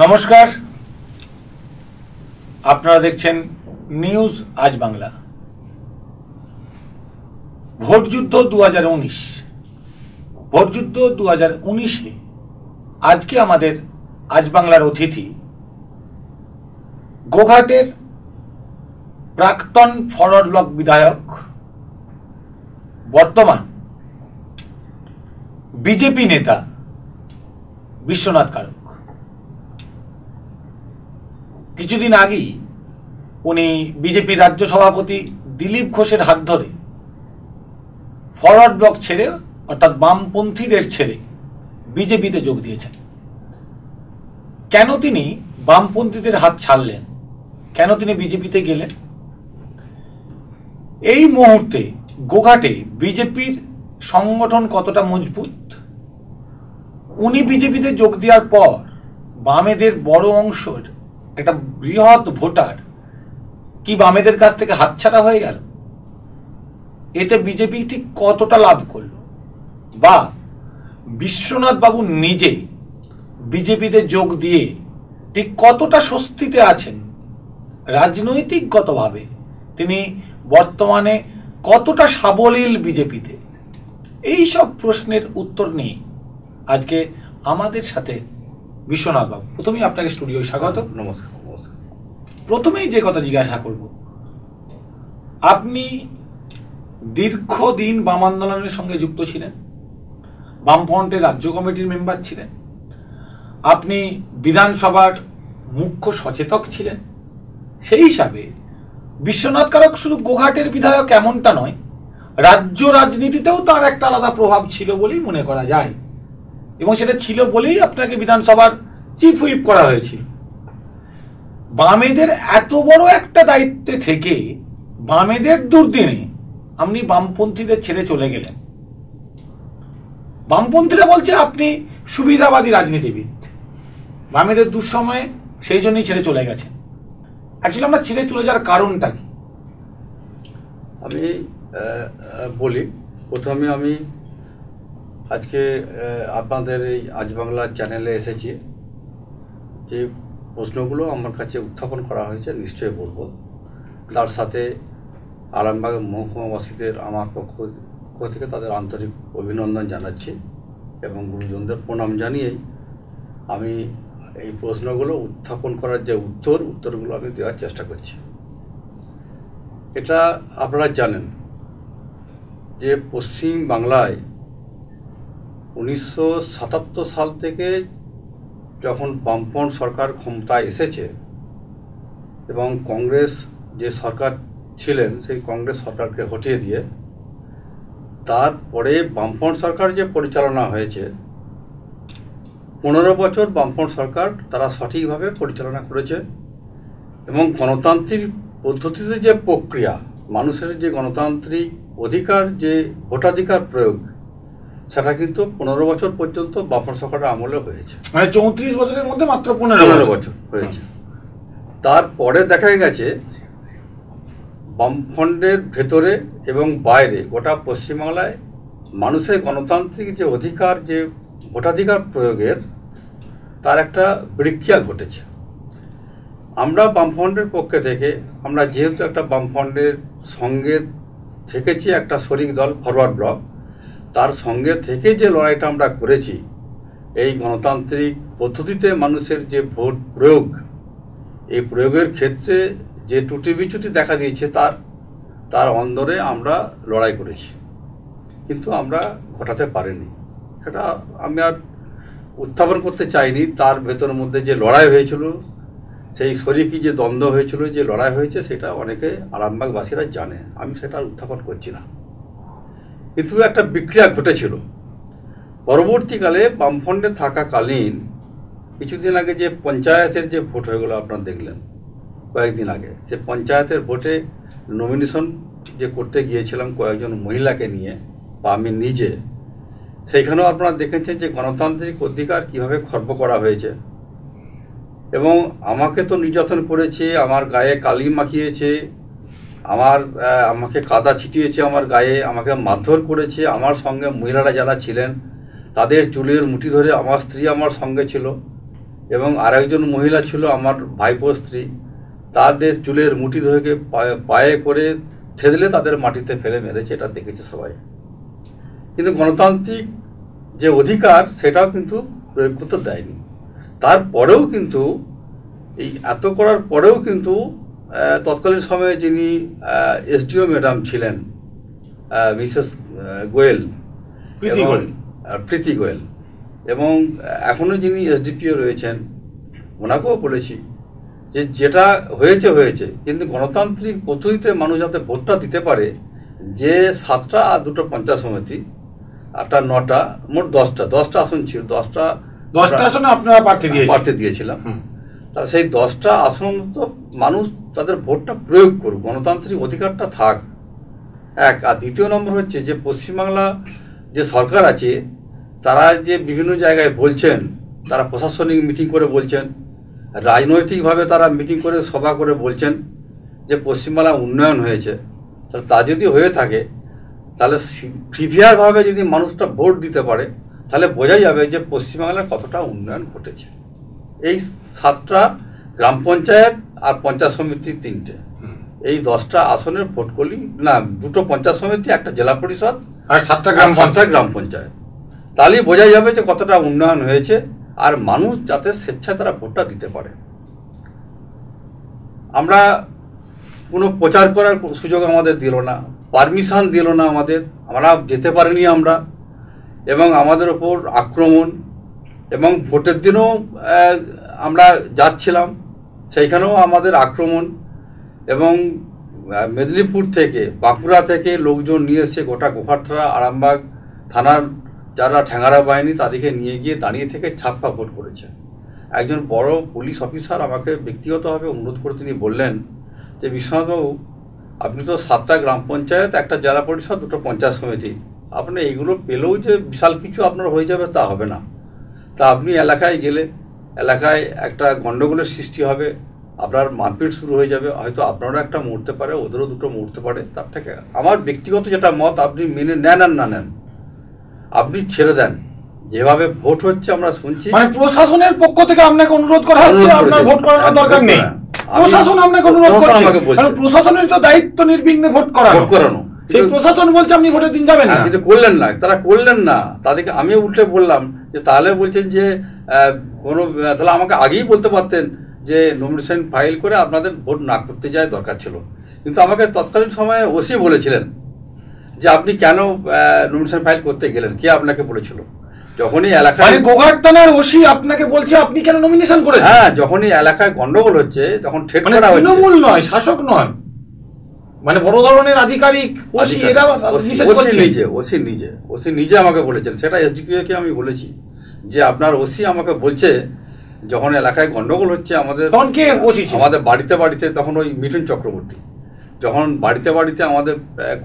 নমস্কার, আপনারা দেখছেন নিউজ আজ বাংলা। ভোটযুদ্ধ 2019 ভোটযুদ্ধ 2019-এ আজকে আমাদের আজ বাংলার অতিথি গোঘাটের প্রাক্তন ফরওয়ার্ড ব্লক বিধায়ক, বর্তমান বিজেপি নেতা বিশ্বনাথ কারক। কিছুদিন আগেই উনি বিজেপির রাজ্য সভাপতি দিলীপ ঘোষের হাত ধরে ফরওয়ার্ড ব্লক ছেড়ে, অর্থাৎ বামপন্থীদের ছেড়ে বিজেপিতে যোগ দিয়েছেন। কেন তিনি বামপন্থীদের হাত ছাড়লেন, কেন তিনি বিজেপিতে গেলেন, এই মুহূর্তে গোঘাটে বিজেপির সংগঠন কতটা মজবুত, উনি বিজেপিতে যোগ দেওয়ার পর বামেদের বড় অংশের একটা বৃহৎ ভোটার কি বামেদের কাছ থেকে হাতছাড়া হয়ে গেল, এতে বিজেপি ঠিক কতটা লাভ করল, বা বিশ্বনাথ বাবু নিজে বিজেপিতে যোগ দিয়ে ঠিক কতটা স্বস্তিতে আছেন, রাজনৈতিকগতভাবে তিনি বর্তমানে কতটা সাবলীল বিজেপিতে, এই সব প্রশ্নের উত্তর নিয়ে আজকে আমাদের সাথে বিশ্বনাথ বাবু। প্রথমেই আপনাকে স্টুডিওয় স্বাগত। নমস্কার। প্রথমেই যে কথা জিজ্ঞাসা করব, আপনি দীর্ঘদিন বাম আন্দোলনের সঙ্গে যুক্ত ছিলেন, বামফ্রন্টের রাজ্য কমিটির মেম্বার ছিলেন, আপনি বিধানসভার মুখ্য সচেতক ছিলেন। সেই হিসাবে বিশ্বনাথ কারক শুধু গোঘাটের বিধায়ক এমনটা নয়, রাজ্য রাজনীতিতেও তার একটা আলাদা প্রভাব ছিল বলেই মনে করা যায়, এবং সেটা ছিল বলেই আপনাকে বিধানসভার চিফ হুইপ করা হয়েছিল। বামেদের এত বড় একটা দায়িত্বে থেকে বামেদের দুর্দিনে আপনি বামপন্থীদের ছেড়ে চলে গেলেন। বামপন্থীরা বলছে আপনি সুবিধাবাদী রাজনীতিবিদ, বামেদের দুঃসময়ে সেই জন্যই ছেড়ে চলে গেছেন। অ্যাকচুয়ালি আমরা ছেড়ে চলে যাওয়ার কারণটা কি? আমি বলি, প্রথমে আমি আজকে আপনাদের এই আজ বাংলার চ্যানেলে এসেছি, যে প্রশ্নগুলো আমার কাছে উত্থাপন করা হয়েছে নিশ্চয়ই বলবো। তার সাথে আরামবাগ মহকুমাবাসীদের আমার পক্ষ থেকে তাদের আন্তরিক অভিনন্দন জানাচ্ছি এবং গুরুজনদের প্রণাম জানিয়েই আমি এই প্রশ্নগুলো উত্থাপন করার যে উত্তরগুলো আমি দেওয়ার চেষ্টা করছি। এটা আপনারা জানেন যে পশ্চিম বাংলায় 1977 সাল থেকে যখন বামফ্রন্ট সরকার ক্ষমতায় এসেছে এবং কংগ্রেস যে সরকার ছিলেন সেই কংগ্রেস সরকারকে হটিয়ে দিয়ে তারপরে বামফ্রন্ট সরকার যে পরিচালনা হয়েছে, 15 বছর বামফ্রন্ট সরকার তারা সঠিকভাবে পরিচালনা করেছে এবং গণতান্ত্রিক পদ্ধতিতে যে প্রক্রিয়া, মানুষের যে গণতান্ত্রিক অধিকার, যে ভোটাধিকার প্রয়োগ, সেটা কিন্তু 15 বছর পর্যন্ত বামফ্রন্ট সরকারের আমলে হয়েছে। মানে 34 বছরের মধ্যে মাত্র 15 বছর হয়েছে। তারপরে দেখা গেছে বামফ্রন্টের ভেতরে এবং বাইরে গোটা পশ্চিমবাংলায় মানুষের গণতান্ত্রিক যে অধিকার, যে ভোটাধিকার প্রয়োগের, তার একটা বিক্রিয়া ঘটেছে। আমরা বামফ্রন্টের পক্ষে থেকে, আমরা যেহেতু একটা বামফ্রন্টের সঙ্গে থেকেছি, একটা শরিক দল ফরওয়ার্ড ব্লক, তার সঙ্গে থেকে যে লড়াইটা আমরা করেছি, এই গণতান্ত্রিক পদ্ধতিতে মানুষের যে ভোট প্রয়োগ, এই প্রয়োগের ক্ষেত্রে যে ত্রুটি বিচ্যুতি দেখা দিয়েছে তার অন্দরে আমরা লড়াই করেছি, কিন্তু আমরা ঘটাতে পারিনি। সেটা আমি আর উত্থাপন করতে চাইনি। তার ভেতরের মধ্যে যে লড়াই হয়েছিল, সেই শরিকি যে দ্বন্দ্ব হয়েছিল, যে লড়াই হয়েছে, সেটা অনেকে আরামবাগবাসীরা জানে, আমি সেটা উত্থাপন করছি না। কিন্তু একটা বিক্রিয়া ঘটেছিল। পরবর্তীকালে বামফ্রন্টে থাকাকালীন কিছুদিন আগে যে পঞ্চায়েতের যে ভোট হয়ে গেল, আপনারা দেখলেন কয়েকদিন আগে, যে পঞ্চায়েতের ভোটে নমিনেশন যে করতে গিয়েছিলাম কয়েকজন মহিলাকে নিয়ে বা আমি নিজে, সেইখানেও আপনারা দেখেছেন যে গণতান্ত্রিক অধিকার কিভাবে খর্ব করা হয়েছে এবং আমাকে তো নির্যাতন করেছে, আমার গায়ে কালি মাখিয়েছে, আমাকে কাদা ছিটিয়েছে আমার গায়ে, আমাকে মারধর করেছে। আমার সঙ্গে মহিলারা যারা ছিলেন তাদের চুলের মুঠি ধরে আমার স্ত্রী আমার সঙ্গে ছিল এবং আরেকজন মহিলা ছিল আমার ভাইপোর স্ত্রী, তাদের চুলের মুঠি ধরে পায়ে করে ঠেদলে তাদের মাটিতে ফেলে মেরেছে, এটা দেখেছে সবাই। কিন্তু গণতান্ত্রিক যে অধিকার সেটাও কিন্তু প্রয়োগ করতে দেয়নি। তারপরেও কিন্তু এই এত করার পরেও কিন্তু তৎকালীন সময়ে যিনি এসডিও ম্যাডাম ছিলেন মিসেস গোয়েল, প্রীতি গোয়েল, এবং এখনো যিনি এসডিপিও রয়েছেন ওনাকেও বলেছি যে যেটা হয়েছে হয়েছে, কিন্তু গণতান্ত্রিক পদ্ধতিতে মানুষ যাতে ভোটটা দিতে পারে, যে 7টা আর 2টো পঞ্চায়েত সমিতি, 8টা 9টা মোট 10টা আসন ছিল, 10টা আসনে আপনারা প্রার্থী দিয়েছিলাম। তার সেই 10টা আসন তো মানুষ তাদের ভোটটা প্রয়োগ করুক, গণতান্ত্রিক অধিকারটা থাক, এক। আর দ্বিতীয় নম্বর হচ্ছে যে পশ্চিমবাংলা যে সরকার আছে তারা যে বিভিন্ন জায়গায় বলছেন, তারা প্রশাসনিক মিটিং করে বলছেন, রাজনৈতিকভাবে তারা মিটিং করে সভা করে বলছেন যে পশ্চিমবাংলা উন্নয়ন হয়েছে। তাহলে তা যদি হয়ে থাকে তাহলে প্রিভিয়ারভাবে যদি মানুষটা ভোট দিতে পারে তাহলে বোঝা যাবে যে পশ্চিমবাংলার কতটা উন্নয়ন ঘটেছে। এই 7টা গ্রাম পঞ্চায়েত আর পঞ্চায়েত সমিতি 3টে, এই 10টা আসনের ভোট করলি না, 2টো পঞ্চায়েত সমিতি, একটা জেলা পরিষদ আর 7টা গ্রাম পঞ্চায়েত, তাহলেই বোঝা যাবে যে কতটা উন্নয়ন হয়েছে। আর মানুষ যাতে স্বেচ্ছায় তারা ভোটটা দিতে পারে। আমরা কোনো প্রচার করার সুযোগ আমাদের দিল না, পারমিশন দিল না আমাদের, আমরা যেতে পারিনি আমরা, এবং আমাদের ওপর আক্রমণ, এবং ভোটের দিনও আমরা যাচ্ছিলাম সেইখানেও আমাদের আক্রমণ, এবং মেদিনীপুর থেকে বাঁকুড়া থেকে লোকজন নিয়ে এসে গোটা গোঘাটরা আরামবাগ থানার যারা ঠ্যাঙ্গারা বাহিনী তাদেরকে নিয়ে গিয়ে দাঁড়িয়ে থেকে ছাপ্পা ভোট করেছে। একজন বড় পুলিশ অফিসার আমাকে ব্যক্তিগতভাবে অনুরোধ করে তিনি বললেন যে বিশ্বনাথবাবু, আপনি তো 7টা গ্রাম পঞ্চায়েত, একটা জেলা পরিষদ, 2টো পঞ্চায়েত সমিতি, আপনি এইগুলো পেলেও যে বিশাল কিছু আপনার হয়ে যাবে তা হবে না। তা আপনি এলাকায় গেলে এলাকায় একটা গন্ডগোলের সৃষ্টি হবে, আপনার মারপিট শুরু হয়ে যাবে, হয়তো আপনারও একটা মরতে পারে, ওদেরও 2টো মরতে পারে। তার থেকে আমার ব্যক্তিগত যেটা মত, আপনি মেনে নেন আর না নেন, আপনি ছেড়ে দেন। যেভাবে ভোট হচ্ছে আমরা শুনছি, মানে প্রশাসনের পক্ষ থেকে আপনাকে অনুরোধ করা হচ্ছে আপনার ভোট করানোর দরকার নেই, প্রশাসন আপনাকে অনুরোধ করছে, কারণ প্রশাসনের তো দায়িত্ব নির্বিঘ্নে ভোট করানো। সেই প্রশাসন বলছে আপনি ভোটের দিন যাবেন না, কিন্তু করলেন না, তারা করলেন না। তাদেরকে আমি উল্টে বললাম যে তাহলে বলছেন যে কোনো, তাহলে আমাকে আগেই বলতে পারতেন যে নমিনেশন ফাইল করে আপনাদের ভোট না করতে যায় দরকার ছিল। কিন্তু আমাকে তৎকালীন সময়ে ওসি বলেছিলেন যে আপনি কেন নমিনেশন ফাইল করতে গেলেন, কে আপনাকে বলেছিল? যখনই এলাকায় গোঘাট থানার ওসি আপনাকে বলছে আপনি কেন নমিনেশন করেছেন? হ্যাঁ, যখনই এলাকায় গন্ডগোল হচ্ছে তখন ঠেট করা হচ্ছে। তৃণমূল নয়, শাসক নয়, মানে বড় ধরনের আধিকারিক ওসি নিজে আমাকে বলেছেন, সেটা এসডিপিও কে আমি বলেছি যে আপনার ওসি আমাকে বলছে যখন এলাকায় গন্ডগোল হচ্ছে আমাদের, তখন কে ওসি ছিল? আমাদের বাড়িতে বাড়িতে, তখন ওই মিঠুন চক্রবর্তী, যখন বাড়িতে বাড়িতে আমাদের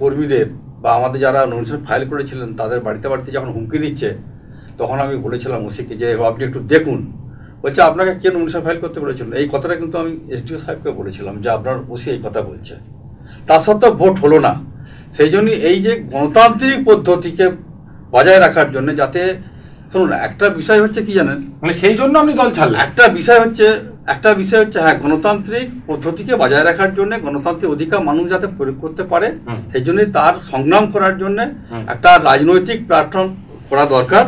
কর্মীদের বা আমাদের যারা নমিনেশন ফাইল করেছিলেন তাদের বাড়িতে বাড়িতে যখন হুমকি দিচ্ছে, তখন আমি বলেছিলাম ওসিকে যে আপনি একটু দেখুন। বলছে আপনাকে কে নমিনেশন ফাইল করতে বলেছিলেন? এই কথাটা কিন্তু আমি এসডিও সাহেবকে বলেছিলাম যে আপনার ওসি এই কথা বলছে। তা সত্ত্বেও ভোট হলো না। সেই জন্য এই যে গণতান্ত্রিক পদ্ধতিকে বজায় রাখার জন্য, যাতে শুনুন, একটা বিষয় হচ্ছে কি জানেন, মানে সেই জন্য আমি দল ছাড়লাম। একটা বিষয় হচ্ছে হ্যাঁ, গণতান্ত্রিক পদ্ধতিকে বজায় রাখার জন্য, গণতান্ত্রিক অধিকার মানুষ যাতে প্রয়োগ করতে পারে, সেই জন্য তার সংগ্রাম করার জন্য একটা রাজনৈতিক প্ল্যাটফর্ম করা দরকার।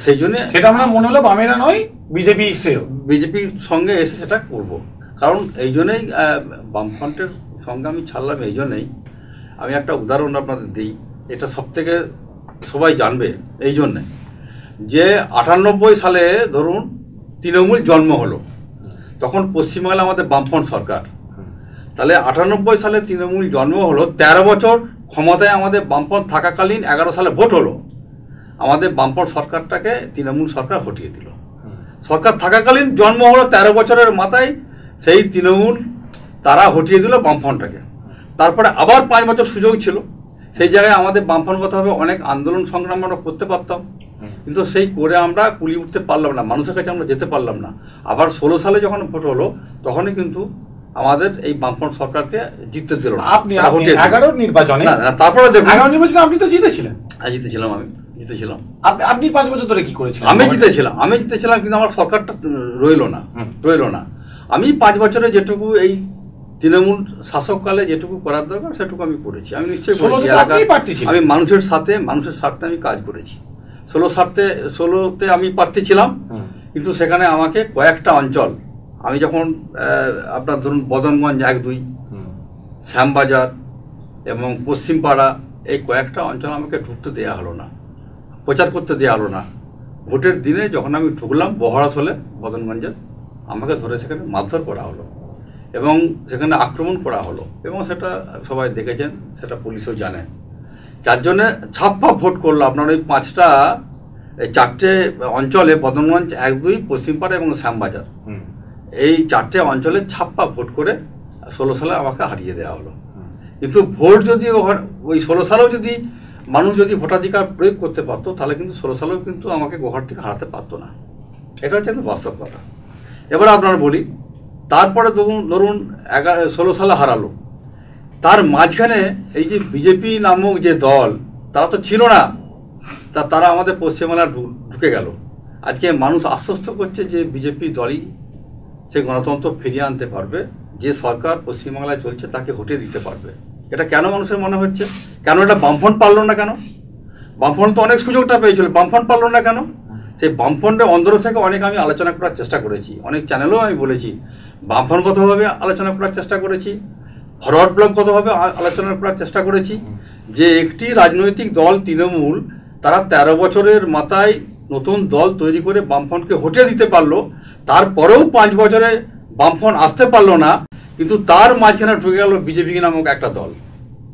সেই জন্য সেটা আমরা মনে হলো বামেরা নয়, বিজেপির সঙ্গে এসে সেটা করব। কারণ এই জন্যই বামফ্রন্টের সঙ্গে আমি ছাড়লাম, এই জন্যই। আমি একটা উদাহরণ আপনাদের দিই, এটা সব থেকে সবাই জানবে। এই জন্যে যে 98 সালে ধরুন তৃণমূল জন্ম হলো, তখন পশ্চিমবাংলা আমাদের বামফ্রন্ট সরকার। তাহলে 98 সালে তৃণমূল জন্ম হলো, 13 বছর ক্ষমতায় আমাদের বামফ্রন্ট থাকাকালীন 11 সালে ভোট হলো, আমাদের বামফ্রন্ট সরকারটাকে তৃণমূল সরকার হটিয়ে দিল। সরকার থাকাকালীন জন্ম হলো, 13 বছরের মাথায় সেই তৃণমূল তারা হটিয়ে দিল বামফ্রন্টটাকে। তারপরে আবার 5 বছর সুযোগ ছিল, সেই জায়গায় আমাদের বামফ্রন্টগতভাবে অনেক আন্দোলন সংগ্রাম আমরা করতে পারতাম, কিন্তু সেই করে আমরা কুলিয়ে উঠতে পারলাম না, মানুষের কাছে আমরা যেতে পারলাম না। আবার 16 সালে যখন ভোট হলো, তখনই কিন্তু আমাদের এই বামফ্রন্ট সরকারকে জিততে দিল না। আপনি 11 নির্বাচনে, তারপরে দেখুন, 11 নির্বাচনে আপনি তো জিতেছিলেন। জিতেছিলাম আমি। জিতেছিলাম। আপনি 5 বছর ধরে কি করেছিলেন? আমি জিতেছিলাম কিন্তু আমার সরকারটা রইল না। আমি 5 বছরে যেটুকু এই তৃণমূল শাসককালে যেটুকু করার দরকার সেটুকু আমি করেছি। আমি নিশ্চয়ই আমি মানুষের স্বার্থে আমি কাজ করেছি। 16তে আমি প্রার্থী ছিলাম, কিন্তু সেখানে আমাকে কয়েকটা অঞ্চল, আমি যখন আপনার ধরুন বদনগঞ্জ 1-2, শ্যামবাজার এবং পশ্চিমপাড়া, এই কয়েকটা অঞ্চল আমাকে ঢুকতে দেওয়া হলো না, প্রচার করতে দেওয়া হলো না। ভোটের দিনে যখন আমি ঢুকলাম বহড়াশোলে বদনগঞ্জে, আমাকে ধরে সেখানে মারধর করা হলো এবং সেখানে আক্রমণ করা হলো, এবং সেটা সবাই দেখেছেন, সেটা পুলিশও জানে। যার জন্যে ছাপ্পা ভোট করলো আপনার ওই 4টে অঞ্চলে, বদনগঞ্জ 1-2, পশ্চিমপাড়া এবং শ্যামবাজার, এই 4টে অঞ্চলে ছাপ্পা ভোট করে 16 সালে আমাকে হারিয়ে দেওয়া হলো। কিন্তু ভোট যদি ওই 16 সালেও যদি মানুষ যদি ভোটাধিকার প্রয়োগ করতে পারতো, তাহলে কিন্তু 16 সালেও কিন্তু আমাকে গোহাট থেকে হারাতে পারতো না। এটা হচ্ছে একটা বাস্তব কথা। এবার আপনার বলি, তারপরে ধরুন 16 সালে হারালো, তার মাঝখানে এই যে বিজেপি নামক যে দল, তারা তো ছিল না, তারা আমাদের পশ্চিমবাংলায় ঢুকে গেল। আজকে মানুষ আশ্বস্ত করছে যে বিজেপি দলই সে গণতন্ত্র ফিরিয়ে আনতে পারবে, যে সরকার পশ্চিমবাংলায় চলছে তাকে হটিয়ে দিতে পারবে। এটা কেন মানুষের মনে হচ্ছে? কেন এটা বামফ্রন্ট পারল না? কেন বামফ্রন্ট তো অনেক সুযোগটা পেয়েছিল, বামফ্রন্ট পারল না কেন? সেই বামফ্রন্টের অন্দর থেকে অনেক আমি আলোচনা করার চেষ্টা করেছি, অনেক চ্যানেলেও আমি বলেছি বামফ্রন্ট কতভাবে আলোচনা করার চেষ্টা করেছি, ফরওয়ার্ড ব্লক কতভাবে আলোচনা করার চেষ্টা করেছি, যে একটি রাজনৈতিক দল তৃণমূল, তারা 13 বছরের মাথায় নতুন দল তৈরি করে বামফ্রন্টকে হটিয়ে দিতে পারলো, তারপরেও 5 বছরে বামফ্রন্ট আসতে পারলো না, কিন্তু তার মাঝখানে ঢুকে গেল বিজেপি নামক একটা দল,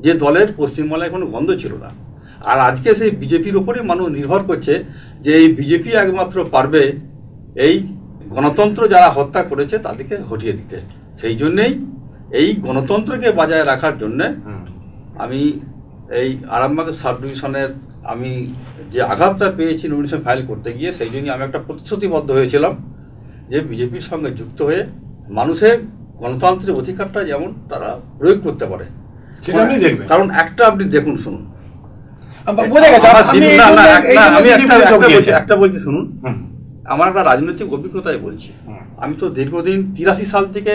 যে দলের পশ্চিমবাংলায় কোনো গন্ধ ছিল না। আর আজকে সেই বিজেপির উপরেই মানুষ নির্ভর করছে যে এই বিজেপি একমাত্র পারবে এই গণতন্ত্র যারা হত্যা করেছে তাদেরকে হটিয়ে দিতে। সেই জন্যেই এই গণতন্ত্রকে বজায় রাখার জন্যে আমি এই আরামবাগ সাব ডিভিশনের আমি যে আঘাতটা পেয়েছি নমিনেশন ফাইল করতে গিয়ে, সেই জন্য আমি একটা প্রতিশ্রুতিবদ্ধ হয়েছিলাম যে বিজেপির সঙ্গে যুক্ত হয়ে মানুষের গণতান্ত্রিক অধিকারটা যেমন তারা প্রয়োগ করতে পারে সেটা আমি দেখব। কারণ একটা আপনি দেখুন, শুনুন, একটা বলছি শুনুন, আমার একটা রাজনৈতিক অভিজ্ঞতায় বলছি। আমি তো দীর্ঘদিন 83 সাল থেকে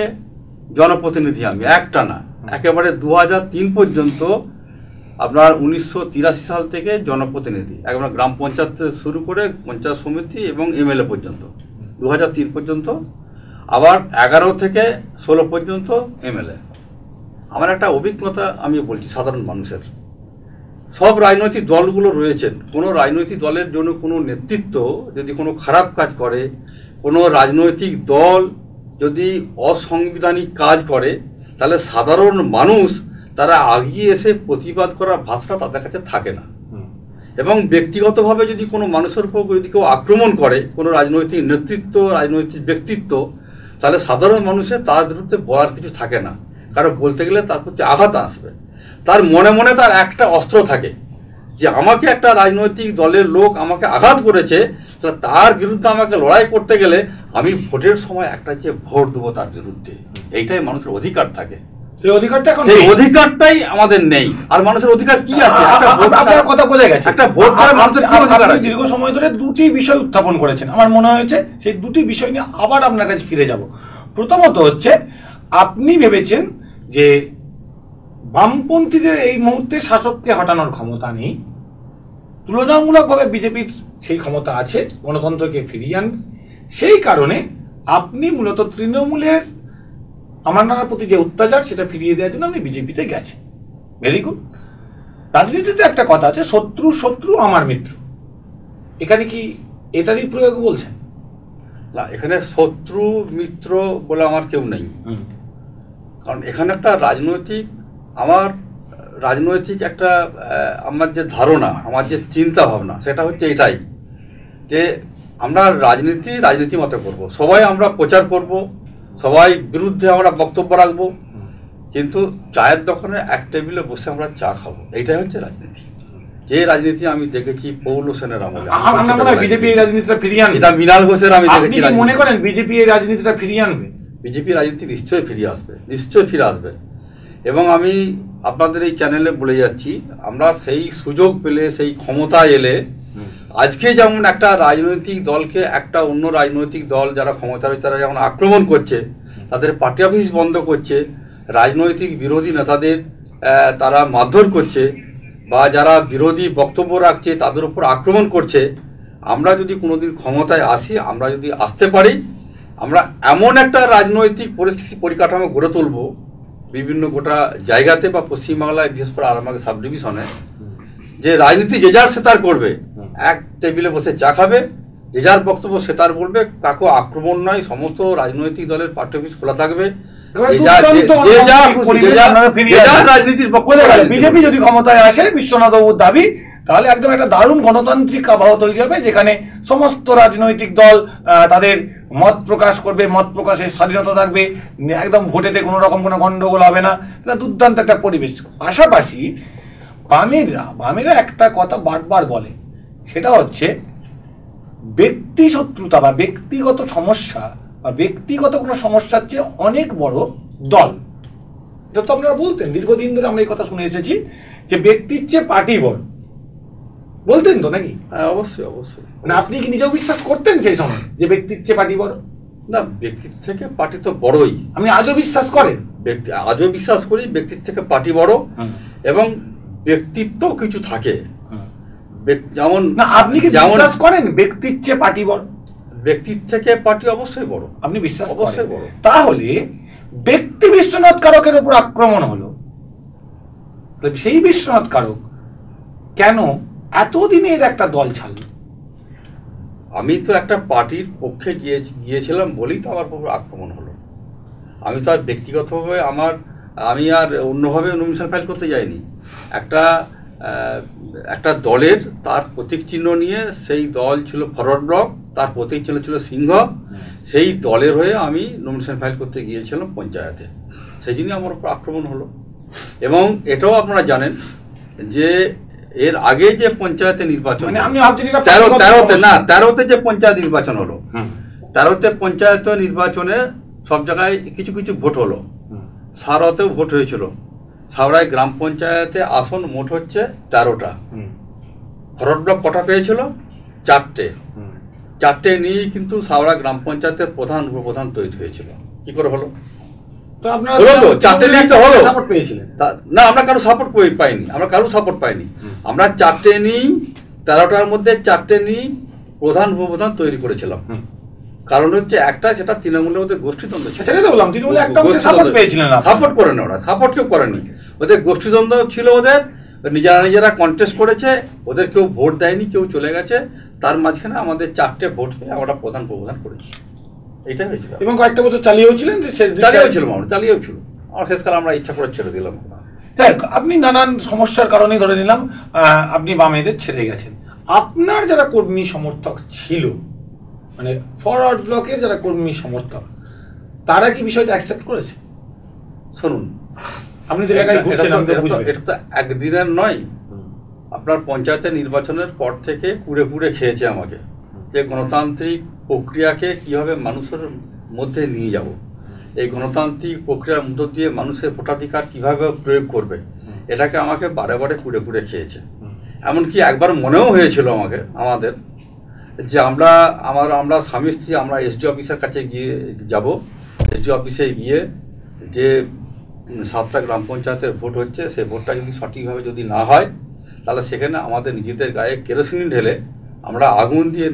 জনপ্রতিনিধি, আমি একটা না, একেবারে 2003 পর্যন্ত, আপনার 1983 সাল থেকে জনপ্রতিনিধি, একবার গ্রাম পঞ্চায়েত শুরু করে পঞ্চায়েত সমিতি এবং এমএলএ পর্যন্ত, 2003 পর্যন্ত, আবার 11 থেকে 16 পর্যন্ত এমএলএ। আমার একটা অভিজ্ঞতা আমি বলছি সাধারণ মানুষের। সব রাজনৈতিক দলগুলো রয়েছেন, কোনো রাজনৈতিক দলের জন্য কোনো নেতৃত্ব যদি কোনো খারাপ কাজ করে, কোনো রাজনৈতিক দল যদি অসাংবিধানিক কাজ করে, তাহলে সাধারণ মানুষ তারা আগিয়ে এসে প্রতিবাদ করার ভাষাটা তাদের কাছে থাকে না। এবং ব্যক্তিগতভাবে যদি কোনো মানুষের উপর যদি কেউ আক্রমণ করে, কোনো রাজনৈতিক নেতৃত্ব, রাজনৈতিক ব্যক্তিত্ব, তাহলে সাধারণ মানুষের তার বিরুদ্ধে বলার কিছু থাকে না, কারণ বলতে গেলে তার প্রতি আঘাত আসবে। তার মনে মনে তার একটা অস্ত্র থাকে যে আমাকে একটা রাজনৈতিক দলের লোক আমাকে আঘাত করেছে, তার বিরুদ্ধে আমাকে লড়াই করতে গেলে আমি ভোটের সময় একটা যে ভোট দেবো তার বিরুদ্ধে, এইটাই মানুষের অধিকার থাকে। সেই অধিকারটাই আমাদের নেই। আর মানুষের অধিকার কি আছে? কথা বোঝা গেছে। একটা ভোট ছাড়া মানুষের কি অধিকার আছে? দীর্ঘ সময় ধরে দুটি বিষয় উত্থাপন করেছেন, আমার মনে হয়েছে সেই দুটি বিষয় নিয়ে আবার আপনার কাছে ফিরে যাব। প্রথমত হচ্ছে, আপনি ভেবেছেন যে বামপন্থীদের এই মুহূর্তে শাসককে হটানোর ক্ষমতা নেই, তুলনামূলকভাবে বিজেপির সেই ক্ষমতা আছে, গণতন্ত্রকে ফিরিয়ে আনবে। সেই কারণে আপনি মূলত তৃণমূলের আমানার প্রতি যে অত্যাচার সেটা ফিরিয়ে দেওয়ার জন্য আপনি বিজেপিতে গেছেন। Very good. রাজনীতিতে একটা কথা আছে, শত্রু শত্রু আমার মিত্র, এখানে কি এটারই প্রয়োগ বলছেন? না, এখানে শত্রু মিত্র বলে আমার কেউ নেই। কারণ এখানে একটা রাজনৈতিক একটা আমার যে ধারণা, আমার যে চিন্তা ভাবনা, সেটা হচ্ছে এটাই যে আমরা রাজনীতি মতো করব, সবাই আমরা প্রচার করব, সবাই বিরুদ্ধে আমরা বক্তব্য রাখবো, কিন্তু চায়ের দোকানে এক টেবিলে বসে আমরা চা খাবো, এইটাই হচ্ছে রাজনীতি। যে রাজনীতি আমি দেখেছি পৌল সেনের আমলে, বিজেপি এই রাজনীতিটা ফিরিয়ে আনবে। এটা মৃণাল ঘোষের আমি দেখেছি। মনে করেন বিজেপি এই রাজনীতিটা ফিরিয়ে আনবে? বিজেপি রাজনীতি নিশ্চয়ই ফিরে আসবে। এবং আমি আপনাদের এই চ্যানেলে বলে যাচ্ছি, আমরা সেই সুযোগ পেলে, সেই ক্ষমতা এলে আজকে যেমন একটা রাজনৈতিক দলকে একটা অন্য রাজনৈতিক দল যারা ক্ষমতা রয়েছে তারা যেমন আক্রমণ করছে, তাদের পার্টি অফিস বন্ধ করছে, রাজনৈতিক বিরোধী নেতাদের তারা মারধর করছে, বা যারা বিরোধী বক্তব্য রাখছে তাদের উপর আক্রমণ করছে, আমরা যদি কোনোদিন ক্ষমতায় আসি, আমরা যদি আসতে পারি, আমরা এমন একটা রাজনৈতিক পরিস্থিতি পরিকাঠামো গড়ে তুলব বিভিন্ন গোটা জায়গাতে বা পশ্চিমবাংলায়, বিশেষ করে আরামবাগ সাব ডিভিশনে, যে রাজনীতি যে যার সে তার করবে, এক টেবিলে বসে চা খাবে, যে যার বক্তব্য সে তার বলবে, কাকে আক্রমণ নয়, সমস্ত রাজনৈতিক দলের পার্টি অফিস খোলা থাকবে। বিজেপি যদি ক্ষমতায় আসে, বিশ্বনাথ বাবুর দাবি, তাহলে একদম একটা দারুণ গণতান্ত্রিক আবহাওয়া তৈরি হবে, যেখানে সমস্ত রাজনৈতিক দল তাদের মত প্রকাশ করবে, মত প্রকাশের স্বাধীনতা থাকবে, একদম ভোটেতে কোনো রকম কোনো গন্ডগোল হবে না, এটা দুর্দান্ত একটা পরিবেশ। পাশাপাশি বামেরা একটা কথা বারবার বলে, সেটা হচ্ছে ব্যক্তি শত্রুতা বা ব্যক্তিগত সমস্যা বা ব্যক্তিগত কোনো সমস্যার চেয়ে অনেক বড় দল। এটা তো আপনারা বলতেন, দীর্ঘদিন ধরে আমরা এই কথা শুনে এসেছি যে ব্যক্তির চেয়ে পার্টি বড়, বলতেন তো নাকি? হ্যাঁ, অবশ্যই অবশ্যই। মানে আপনি কি নিজেও বিশ্বাস করতেন সেই সময় যে ব্যক্তির চেয়ে পার্টি বড়? না, ব্যক্তির থেকে পার্টি তো বড়ই। আপনি আজও বিশ্বাস করেন? আজও বিশ্বাস করি ব্যক্তির থেকে পার্টি বড়, এবং ব্যক্তিত্ব কিছু থাকে, যেমন না, আপনি কি বিশ্বাস করেন ব্যক্তির চেয়ে পার্টি বড়? ব্যক্তির থেকে পার্টি অবশ্যই বড়। আপনি বিশ্বাস অবশ্যই বড়। তাহলে ব্যক্তি বিশ্বনাথ কারকের উপর আক্রমণ হলো, সেই বিশ্বনাথ কারক কেন এতদিনের একটা দল ছাড়ল? আমি তো একটা পার্টির পক্ষে গিয়েছিলাম বলেই তো আমার উপর আক্রমণ হলো। আমি তো আর ব্যক্তিগতভাবে আমি আর অন্যভাবে নমিনেশন ফাইল করতে যাইনি। একটা দলের তার প্রতীক চিহ্ন নিয়ে, সেই দল ছিল ফরওয়ার্ড ব্লক, তার প্রতীক চিহ্ন ছিল সিংহ, সেই দলের হয়ে আমি নমিনেশন ফাইল করতে গিয়েছিলাম পঞ্চায়েতে, সেই জন্য আমার উপর আক্রমণ হলো। এবং এটাও আপনারা জানেন যে এর আগে যে পঞ্চায়েতে নির্বাচন, 13তে যে পঞ্চায়েত নির্বাচন হলো, 13তে পঞ্চায়েত নির্বাচনে সব জায়গায় কিছু কিছু ভোট হলো, সারাতেও ভোট হয়েছিল। সাবরায় গ্রাম পঞ্চায়েতে আসন মোট হচ্ছে 13টা। ফরওয়ার্ড ব্লক কটা পেয়েছিল? 4টে নিয়েই কিন্তু সাবরা গ্রাম পঞ্চায়েতের প্রধান উপপ্রধান তৈরি হয়েছিল। কি করে হলো? তো আপনারা 4টে নিয়ে তো হলো, সাপোর্ট পেয়েছিলেন না? আমরা কারো সাপোর্ট পাইনি, আমরা 4টে নিয়েই, 13টার মধ্যে 4টে নিয়েই প্রধান উপপ্রধান তৈরি করেছিলাম। কারণ হচ্ছে একটা, সেটা তৃণমূলের মধ্যে গোষ্ঠীদ্বন্দ্ব ছিল। সাপোর্ট করে না, ওরা সাপোর্ট কেউ করেনি, ওদের গোষ্ঠীদ্বন্দ্ব ছিল, ওদের নিজেরা কন্টেস্ট করেছে, ওদের কেউ ভোট দেয়নি, কেউ চলে গেছে, তার মাঝখানে আমাদের 4টে ভোট পেয়ে আমরা প্রধান উপপ্রধান করেছি। এটাই হয়েছিল। এবং কয়েকটা বছর চালিয়েওছিলেন? চালিয়েছিল। আমার শেষকালে আমরা ইচ্ছা করে ছেড়ে দিলাম। আপনি নানান সমস্যার কারণে ধরে নিলাম আপনি বামেদের ছেড়ে গেছেন। আপনার যারা কর্মী সমর্থক ছিল, মানে ফরওয়ার্ড ব্লকের যারা কর্মী সমর্থক, তারা কি বিষয়টা অ্যাকসেপ্ট করেছে? শুনুন, আপনি তো একাই ঘুরছেন, এটা তো একদিনের নয়। আপনার পঞ্চায়েতের নির্বাচনের পর থেকে কুড়ে খেয়েছে আমাকে, যে গণতান্ত্রিক প্রক্রিয়াকে কিভাবে মানুষের মধ্যে নিয়ে যাব, এই গণতান্ত্রিক প্রক্রিয়ার মধ্য দিয়ে মানুষের ভোটাধিকার কিভাবে প্রয়োগ করবে, এটাকে আমাকে বারে বারে কুড়ে খেয়েছে। এমনকি একবার মনেও হয়েছিল আমাদের যে আমরা স্বামী স্ত্রী আমরা এসডি অফিসের কাছে গিয়ে যাব, এসডি অফিসে গিয়ে যে 7টা গ্রাম পঞ্চায়েতের ভোট হচ্ছে, সেই ভোটটা যদি সঠিকভাবে যদি না হয়, তাহলে সেখানে আমাদের নিজেদের গায়ে কেরোসিন ঢেলে আমরা আগুন দিয়ে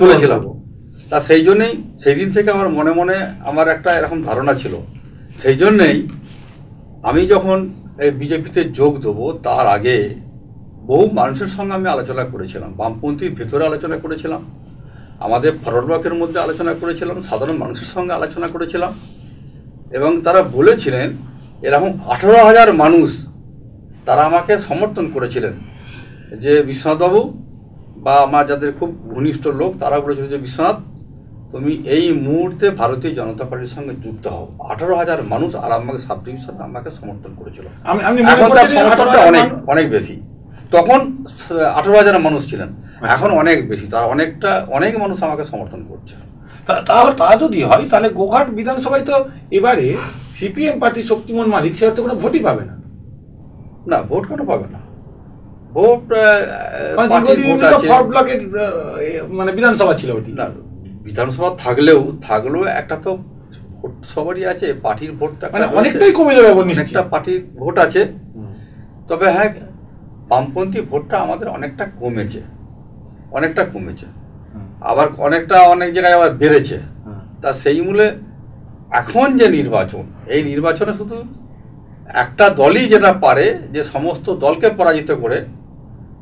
বলেছিলাম। তা সেই জন্যই সেই দিন থেকে আমার মনে মনে আমার একটা এরকম ধারণা ছিল। সেই জন্যই আমি যখন এই বিজেপিতে যোগ দেবো, তার আগে বহু মানুষের সঙ্গে আমি আলোচনা করেছিলাম, বামপন্থীর ভেতরে আলোচনা করেছিলাম, আমাদের ফরওয়ার্ড ব্লকের মধ্যে আলোচনা করেছিলাম, সাধারণ মানুষের সঙ্গে আলোচনা করেছিলাম, এবং তারা বলেছিলেন, এরকম 18,000 মানুষ তারা আমাকে সমর্থন করেছিলেন যে বিশ্বনাথবাবু, বা আমার যাদের খুব ঘনিষ্ঠ লোক, তারা বলেছিল যে বিশ্বনাথ, তুমি এই মুহূর্তে ভারতীয় জনতা পার্টির সঙ্গে যুক্ত হও। 18,000 মানুষ আরামবাগ সাব ডিভিশনে আমাকে সমর্থন করেছিল। এখন তার সমর্থনটা অনেক বেশি। তখন 18,000 মানুষ ছিলেন, এখন অনেক বেশি, তার অনেক মানুষ আমাকে সমর্থন করছে। তা যদি হয়, তাহলে গোঘাট বিধানসভায় তো এবারে সিপিএম পার্টি শক্তিমোহন মালিক, সে হয়তো কোনো ভোটই পাবে না। না, ভোট কেন পাবে না? ভোট পার্টির ভোট আছে। ব্লকের মানে বিধানসভা ছিল ওটি না, বিধানসভা থাকলেও একটা তো ভোট সবারই আছে, পার্টির ভোটটা মানে অনেকটাই কমে যাবে, অনেকটা পার্টির ভোট আছে। তবে হ্যাঁ, বামপন্থী ভোটটা আমাদের অনেকটা কমেছে, আবার অনেক জায়গায় আবার বেড়েছে। তা সেই মূলে এখন যে নির্বাচন, এই নির্বাচনে শুধু একটা দলই যেটা পারে যে সমস্ত দলকে পরাজিত করে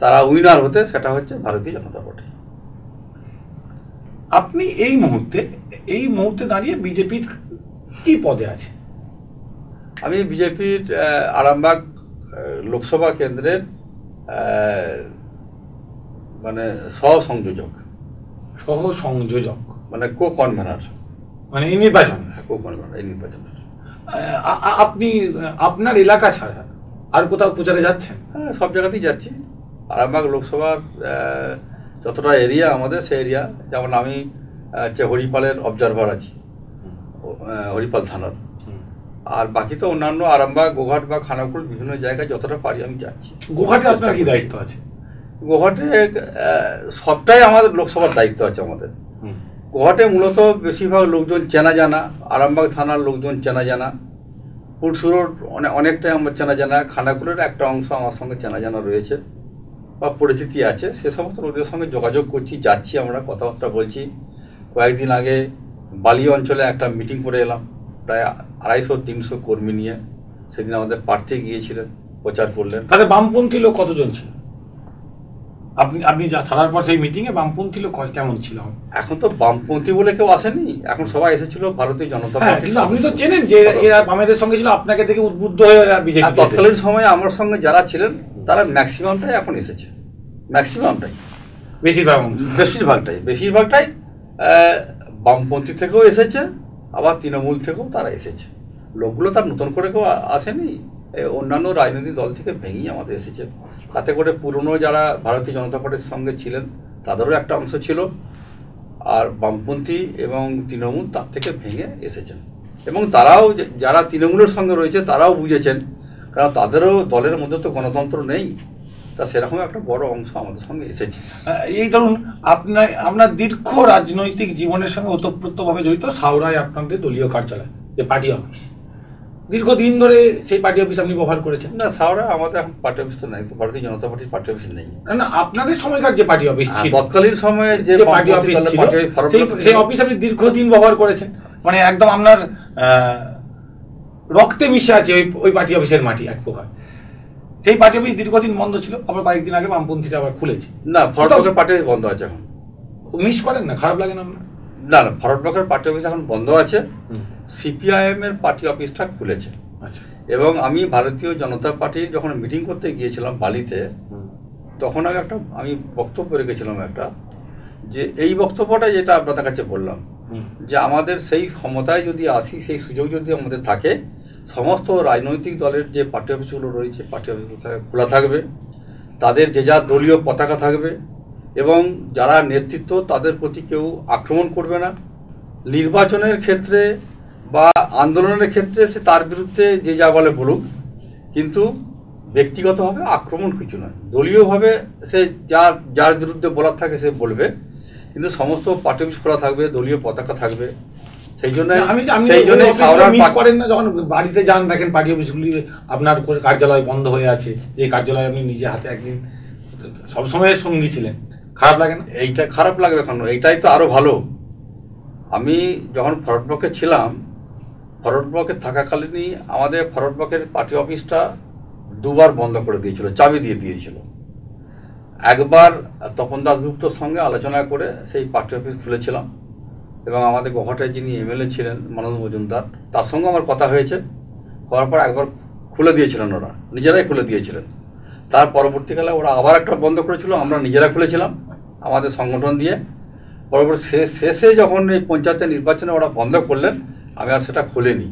তারা উইনার হতে, সেটা হচ্ছে ভারতীয় জনতা পার্টি। আপনি এই মুহূর্তে দাঁড়িয়ে বিজেপির কি পদে আছে? আমি বিজেপির আরামবাগ লোকসভা কেন্দ্রের মানে সহ-সংযোজক, মানে কো-কনভেনার, মানে এই নির্বাচন, এই নির্বাচনের। আপনি আপনার এলাকা ছাড়া আর কোথাও প্রচারে যাচ্ছেন? হ্যাঁ, সব জায়গাতেই যাচ্ছি। আরামবাগ লোকসভার যতটা এরিয়া আমাদের, সেই এরিয়া, যেমন আমি হরিপালের অবজারভার আছি, হরিপাল থানার। আর বাকি তো অন্যান্য আরামবাগ, গোঘাট বা খানাকুল বিভিন্ন জায়গায় যতটা পারি আমি যাচ্ছি। গোঘাটে আপনার কি দায়িত্ব আছে? গোঘাটে সবটাই আমাদের লোকসভার দায়িত্ব আছে আমাদের। গোঘাটে মূলত বেশিরভাগ লোকজন চেনা জানা, আরামবাগ থানার লোকজন চেনা জানা, পুরসুরোর অনেকটাই আমার চেনা জানা, খানাকুলের একটা অংশ আমার সঙ্গে চেনা জানা রয়েছে বা পরিচিতি আছে। সে সমস্ত লোকদের সঙ্গে যোগাযোগ করছি, যাচ্ছি, আমরা কথাবার্তা বলছি। কয়েকদিন আগে বালি অঞ্চলে একটা মিটিং করে এলাম, প্রায় 250-300 কর্মী নিয়ে। সেদিন আমাদের প্রার্থী গিয়েছিলেন, প্রচার করলেন। তাহলে বামপন্থী লোক কতজন ছিল? আপনি যা ছাড়ার পর সেই মিটিং এ বামপন্থী লোক কেমন ছিল? এখন তো বামপন্থী বলে কেউ আসেনি, এখন সবাই এসেছিল ভারতীয় জনতা পার্টি। কিন্তু আপনি তো চেনেন যে এরা বামেদের সঙ্গে ছিল, আপনাকে দেখে উদ্বুদ্ধ হয়ে বিজেপি। তৎকালীন সময়ে আমার সঙ্গে যারা ছিলেন তারা ম্যাক্সিমামটাই এখন এসেছে, বেশিরভাগটাই বামপন্থী থেকেও এসেছে, আবার তৃণমূল থেকেও তারা এসেছে। লোকগুলো তার নতুন করে কেউ আসেনি, অন্যান্য রাজনৈতিক দল থেকে ভেঙেই আমাদের এসেছে। তাতে করে পুরনো যারা ভারতীয় জনতা পার্টির সঙ্গে ছিলেন তাদেরও একটা অংশ ছিল, আর বামপন্থী এবং তৃণমূল তার থেকে ভেঙে এসেছেন। এবং তারাও যারা তৃণমূলের সঙ্গে রয়েছে তারাও বুঝেছেন, কারণ তাদেরও দলের মধ্যে তো গণতন্ত্র নেই, তা সেরকম একটা বড় অংশ আমাদের সঙ্গে এসেছে। এই ধরুন, আপনার দীর্ঘ রাজনৈতিক জীবনের সঙ্গে ওতপ্রোতভাবে জড়িত হাওড়ায় আপনাদের দলীয় কার্যালয়, যে পার্টি অফিস, দীর্ঘদিন ধরে সেই পার্টি অফিস আপনি ব্যবহার করেছেন? না, হাওড়া আমাদের এখন পার্টি অফিস তো নাই, ভারতীয় জনতা পার্টির পার্টি অফিস নেই। না, আপনাদের সময়কার যে পার্টি অফিস ছিল, তৎকালীন সময়ে যে পার্টি অফিস ছিল, সেই অফিস আপনি দীর্ঘদিন ব্যবহার করেছেন, মানে একদম আপনার রক্তে মিশে আছে ওই পার্টি অফিসের মাটি এক প্রকার। সেই পার্টি অফিস দীর্ঘদিন বন্ধ ছিল, আবার কয়েকদিন আগে বামপন্থীরা আবার খুলেছে। না, ফরওয়ার্ড ব্লকের পার্টি অফিস বন্ধ আছে এখন। মিস করেন না? খারাপ লাগে না? না, ফরওয়ার্ড ব্লকের পার্টি অফিস এখন বন্ধ আছে, সিপিআইএম এর পার্টি অফিসটা খুলেছে। আচ্ছা। এবং আমি ভারতীয় জনতা পার্টির যখন মিটিং করতে গিয়েছিলাম বালিতে, তখন আমি বক্তব্য রেখেছিলাম একটা, যে এই বক্তব্যটা যেটা আপনাদের কাছে বললাম, যে আমাদের সেই ক্ষমতায় যদি আসি, সেই সুযোগ যদি আমাদের থাকে, সমস্ত রাজনৈতিক দলের যে পার্টি অফিসগুলো রয়েছে পার্টি অফিসগুলো খোলা থাকবে, তাদের যে যা দলীয় পতাকা থাকবে, এবং যারা নেতৃত্ব তাদের প্রতি কেউ আক্রমণ করবে না। নির্বাচনের ক্ষেত্রে বা আন্দোলনের ক্ষেত্রে সে তার বিরুদ্ধে যে যা বলে বলুক, কিন্তু ব্যক্তিগতভাবে আক্রমণ কিছু নয়। দলীয়ভাবে সে যার বিরুদ্ধে বলার থাকে সে বলবে, কিন্তু সমস্ত পার্টি অফিস খোলা থাকবে, দলীয় পতাকা থাকবে। সেই জন্য করেন না যখন বাড়িতে যান, দেখেন পার্টি অফিসগুলি আপনার কার্যালয় বন্ধ হয়ে আছে, যে কার্যালয় আপনি নিজে হাতে একদিন সবসময় সঙ্গী ছিলেন, খারাপ লাগে না? এইটা খারাপ লাগবে কেন? এইটাই তো আরো ভালো। আমি যখন ফরওয়ার্ড ব্লকে ছিলাম, ফরওয়ার্ড ব্লকে থাকাকালীনই আমাদের ফরওয়ার্ড ব্লকের পার্টি অফিসটা দুবার বন্ধ করে দিয়েছিল, চাবি দিয়ে দিয়েছিল। একবার তপন দাশগুপ্তর সঙ্গে আলোচনা করে সেই পার্টি অফিস খুলেছিলাম, এবং আমাদের গোঘাটায় যিনি এমএলএ ছিলেন মনোজ মজুমদার, তার সঙ্গে আমার কথা হয়েছে। হওয়ার পর একবার খুলে দিয়েছিলেন, ওরা নিজেরাই খুলে দিয়েছিলেন। তার পরবর্তীকালে ওরা আবার একটা বন্ধ করেছিল, আমরা নিজেরা খুলেছিলাম আমাদের সংগঠন দিয়ে। পরবর্তী শেষে যখন এই পঞ্চায়েতের নির্বাচনে ওরা বন্ধ করলেন, আমি আর সেটা খুলিনি।